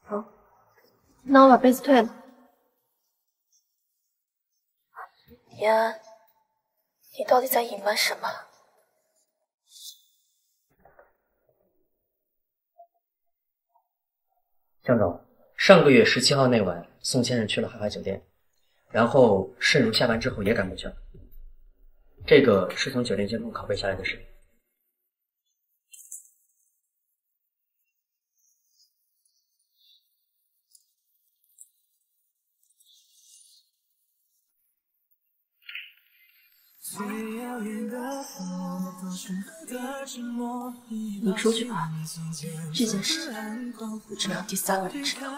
好，那我把被子退了。延安，你到底在隐瞒什么？江总，上个月17号那晚，宋先生去了海华酒店，然后盛如下班之后也赶过去了。这个是从酒店监控拷贝下来的视频。你出去吧，这件事不只让第三个人知道。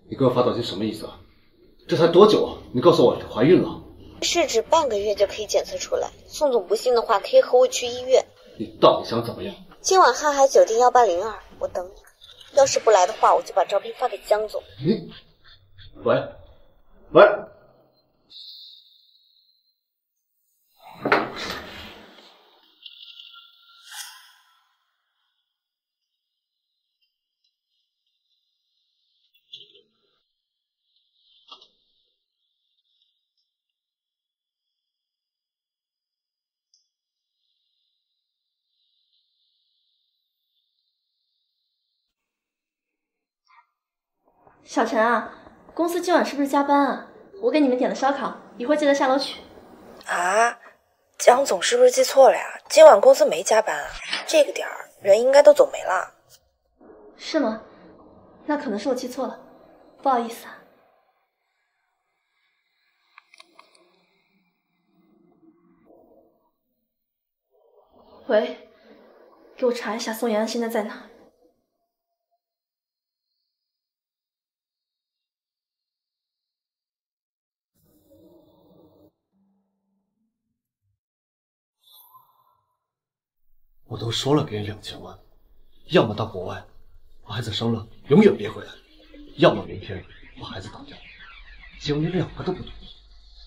你给我发短信什么意思啊？这才多久啊？你告诉我怀孕了？是指半个月就可以检测出来。宋总不信的话，可以和我去医院。你到底想怎么样？今晚瀚海酒店1802，我等你。要是不来的话，我就把照片发给江总。你，喂，喂。小陈啊，公司今晚是不是加班啊？我给你们点了烧烤，一会儿记得下楼取。啊，江总是不是记错了呀？今晚公司没加班啊，这个点儿人应该都走没了。是吗？那可能是我记错了，不好意思啊。喂，给我查一下宋妍现在在哪。我都说了给你2000万，要么到国外，把孩子生了永远别回来，要么明天把孩子打掉。结果你2个都不同意，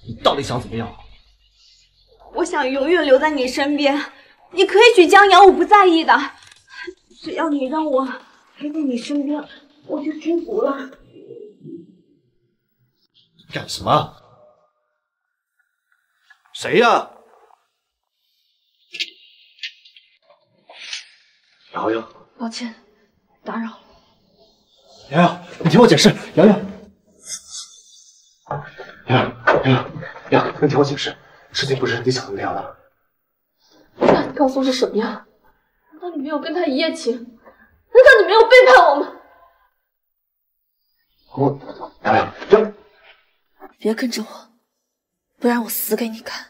你到底想怎么样？我想永远留在你身边，你可以娶江瑶，我不在意的，只要你让我陪在你身边，我就知足了。干什么？谁呀？瑶瑶，抱歉，打扰了。瑶瑶，你听我解释。瑶瑶，瑶瑶，你听我解释，事情不是你想的那样的。那你告诉我是什么呀？难道你没有跟他一夜情？难道你没有背叛我吗？瑶瑶，这别跟着我，不然我死给你看。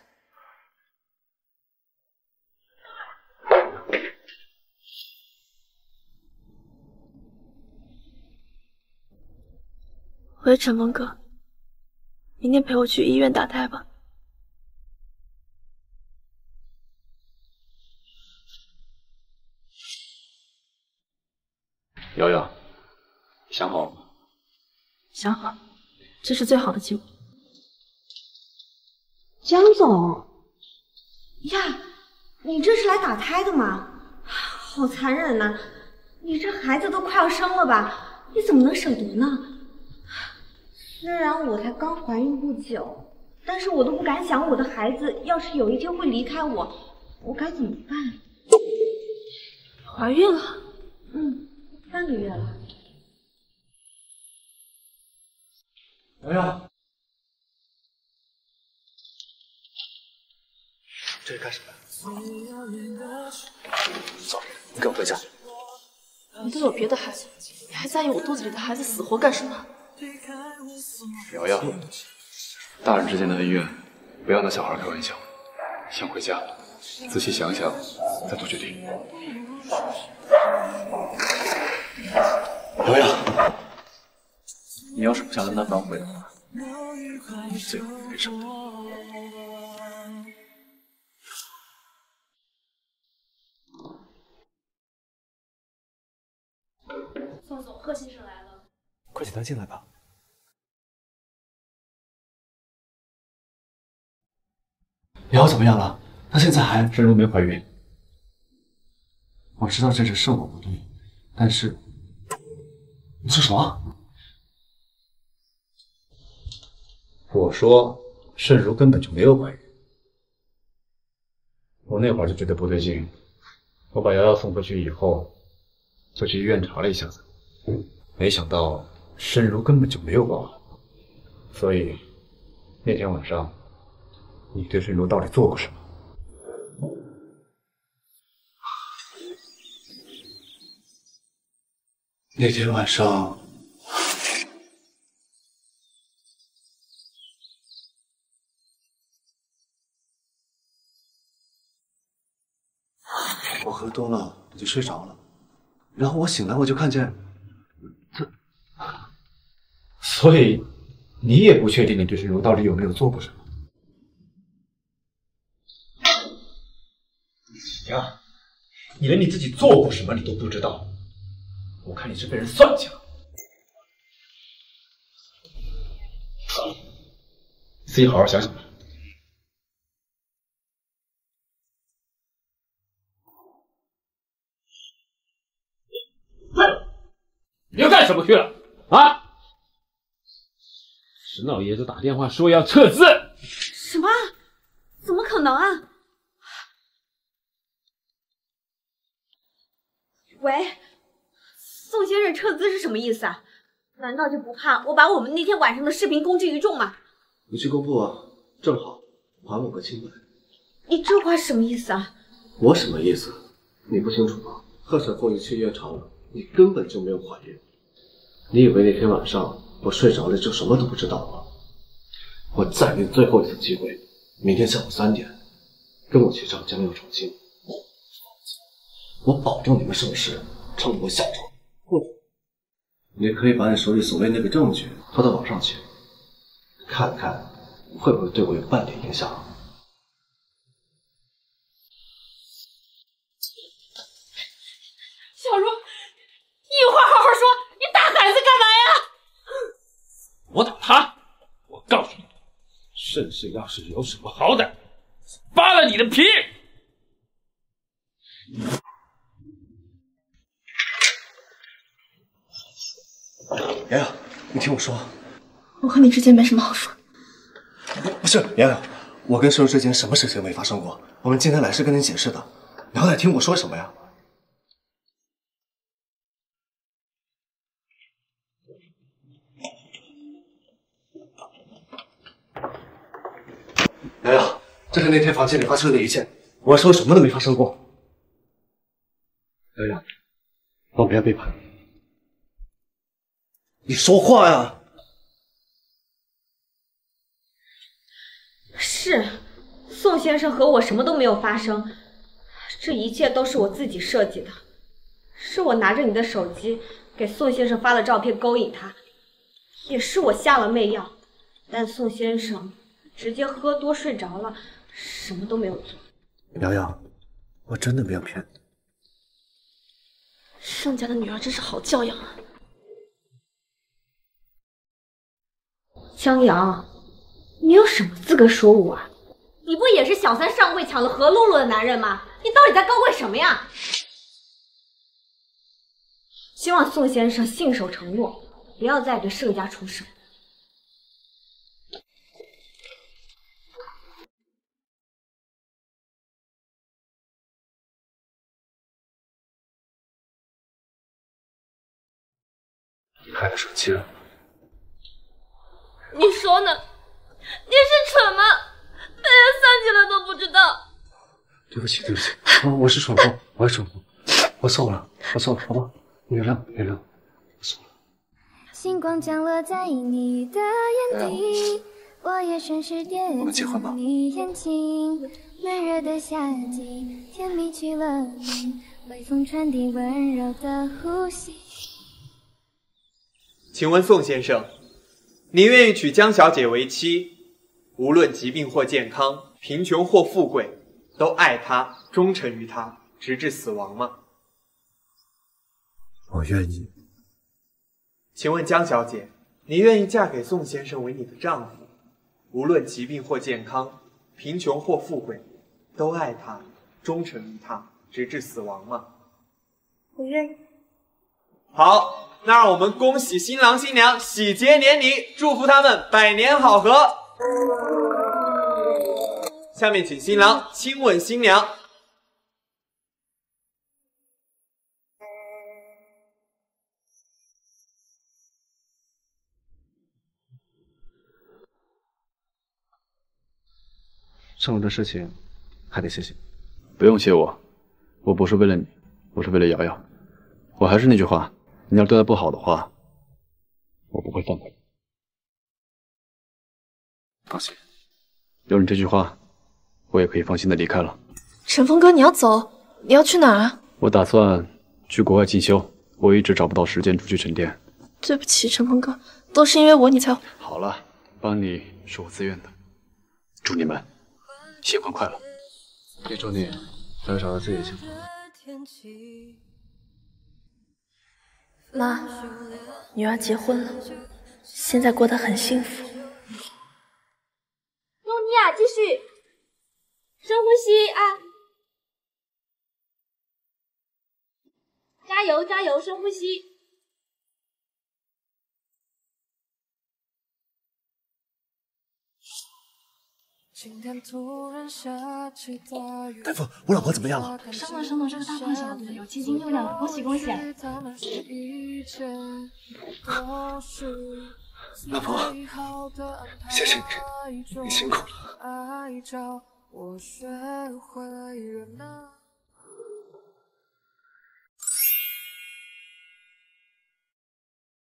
喂，陈峰哥，明天陪我去医院打胎吧。瑶瑶，想好了吗？想好，这是最好的机会。江总呀，你这是来打胎的吗？好残忍呐！你这孩子都快要生了吧？你怎么能舍得呢？虽然我才刚怀孕不久，但是我都不敢想我的孩子要是有一天会离开我，我该怎么办？怀孕了？3个月了。瑶瑶，这是干什么呀？走，你跟我回家。你都有别的孩子，你还在意我肚子里的孩子死活干什么？瑶瑶，大人之间的恩怨，不要拿小孩开玩笑。想回家，仔细想想，再做决定。瑶瑶，你要是不想让他反悔的话，你最后赔偿他。宋总，贺先生来了。快请他进来吧。瑶瑶怎么样了？她现在还沈如没怀孕。我知道这是我不对，但是你说什么？我说盛如根本就没有怀孕。我那会儿就觉得不对劲，我把瑶瑶送回去以后，就去医院查了一下子，没想到盛如根本就没有报案。所以那天晚上，你对盛如到底做过什么？那天晚上，我喝多了，我就睡着了。然后我醒来，我就看见所以你也不确定你对盛如到底有没有做过什么？你呀，你连你自己做过什么你都不知道，我看你是被人算计了。你自己好好想想吧。你又干什么去了啊？沈老爷子打电话说要撤资。什么？怎么可能啊？喂，宋先生撤资是什么意思啊？难道就不怕我把我们那天晚上的视频公之于众吗？你去公布啊，正好还我个清白。你这话什么意思啊？我什么意思？你不清楚吗？贺婶妇你去医院查了，你根本就没有怀孕。你以为那天晚上我睡着了就什么都不知道吗？我再给你最后一次机会，明天下午3点，跟我去找江佑重庆。我保证你们省事，称我小仇。或者，你可以把你手里所谓那个证据拖到网上去，看看会不会对我有半点影响。小茹，你有话好好说，你打孩子干嘛呀？我打他？我告诉你，盛世要是有什么好歹，扒了你的皮！瑶瑶，你听我说，我和你之间没什么好说。不是瑶瑶，我跟盛如之间什么事情没发生过？我们今天来是跟你解释的，你好歹听我说什么呀？瑶瑶，这是那天房间里发生的一切，我说什么都没发生过。瑶瑶，我不要背叛你。你说话呀！是，宋先生和我什么都没有发生，这一切都是我自己设计的，是我拿着你的手机给宋先生发了照片勾引他，也是我下了媚药，但宋先生直接喝多睡着了，什么都没有做。瑶瑶，我真的没有骗你。盛家的女儿真是好教养啊！江阳，你有什么资格说我啊？你不也是小三上位抢了何露露的男人吗？你到底在高贵什么呀？希望宋先生信守承诺，不要再对盛家出手。你害他生气了。你说呢？你是蠢吗？被人算计了都不知道。对不起，对不起，我是蠢货，我是蠢货，我错了，我错了，好吧，原谅，原谅，我错了。星光降落在你的眼底，我也顺势跌进你眼睛。闷热的夏季，甜蜜去了你，微风传递温柔的呼吸。请问宋先生，您愿意娶江小姐为妻，无论疾病或健康，贫穷或富贵，都爱她，忠诚于她，直至死亡吗？我愿意。请问江小姐，您愿意嫁给宋先生为你的丈夫，无论疾病或健康，贫穷或富贵，都爱他，忠诚于他，直至死亡吗？我愿意。好，那让我们恭喜新郎新娘喜结连理，祝福他们百年好合。下面请新郎亲吻新娘。上午的事情还得谢谢你。不用谢我，我不是为了你，我是为了瑶瑶。我还是那句话，你要对她不好的话，我不会放过你。放心，有你这句话，我也可以放心的离开了。陈峰哥，你要走？你要去哪儿啊？我打算去国外进修，我一直找不到时间出去沉淀。对不起，陈峰哥，都是因为我你才……好了，帮你是我自愿的。祝你们新婚快乐！也祝你早日找到自己的幸福。妈，女儿结婚了，现在过得很幸福。诺尼亚，继续，深呼吸啊！加油，加油，深呼吸。大夫，我老婆怎么样了？生了，这个大胖小子有7斤6两，恭喜恭喜！老婆，谢谢你，你辛苦了。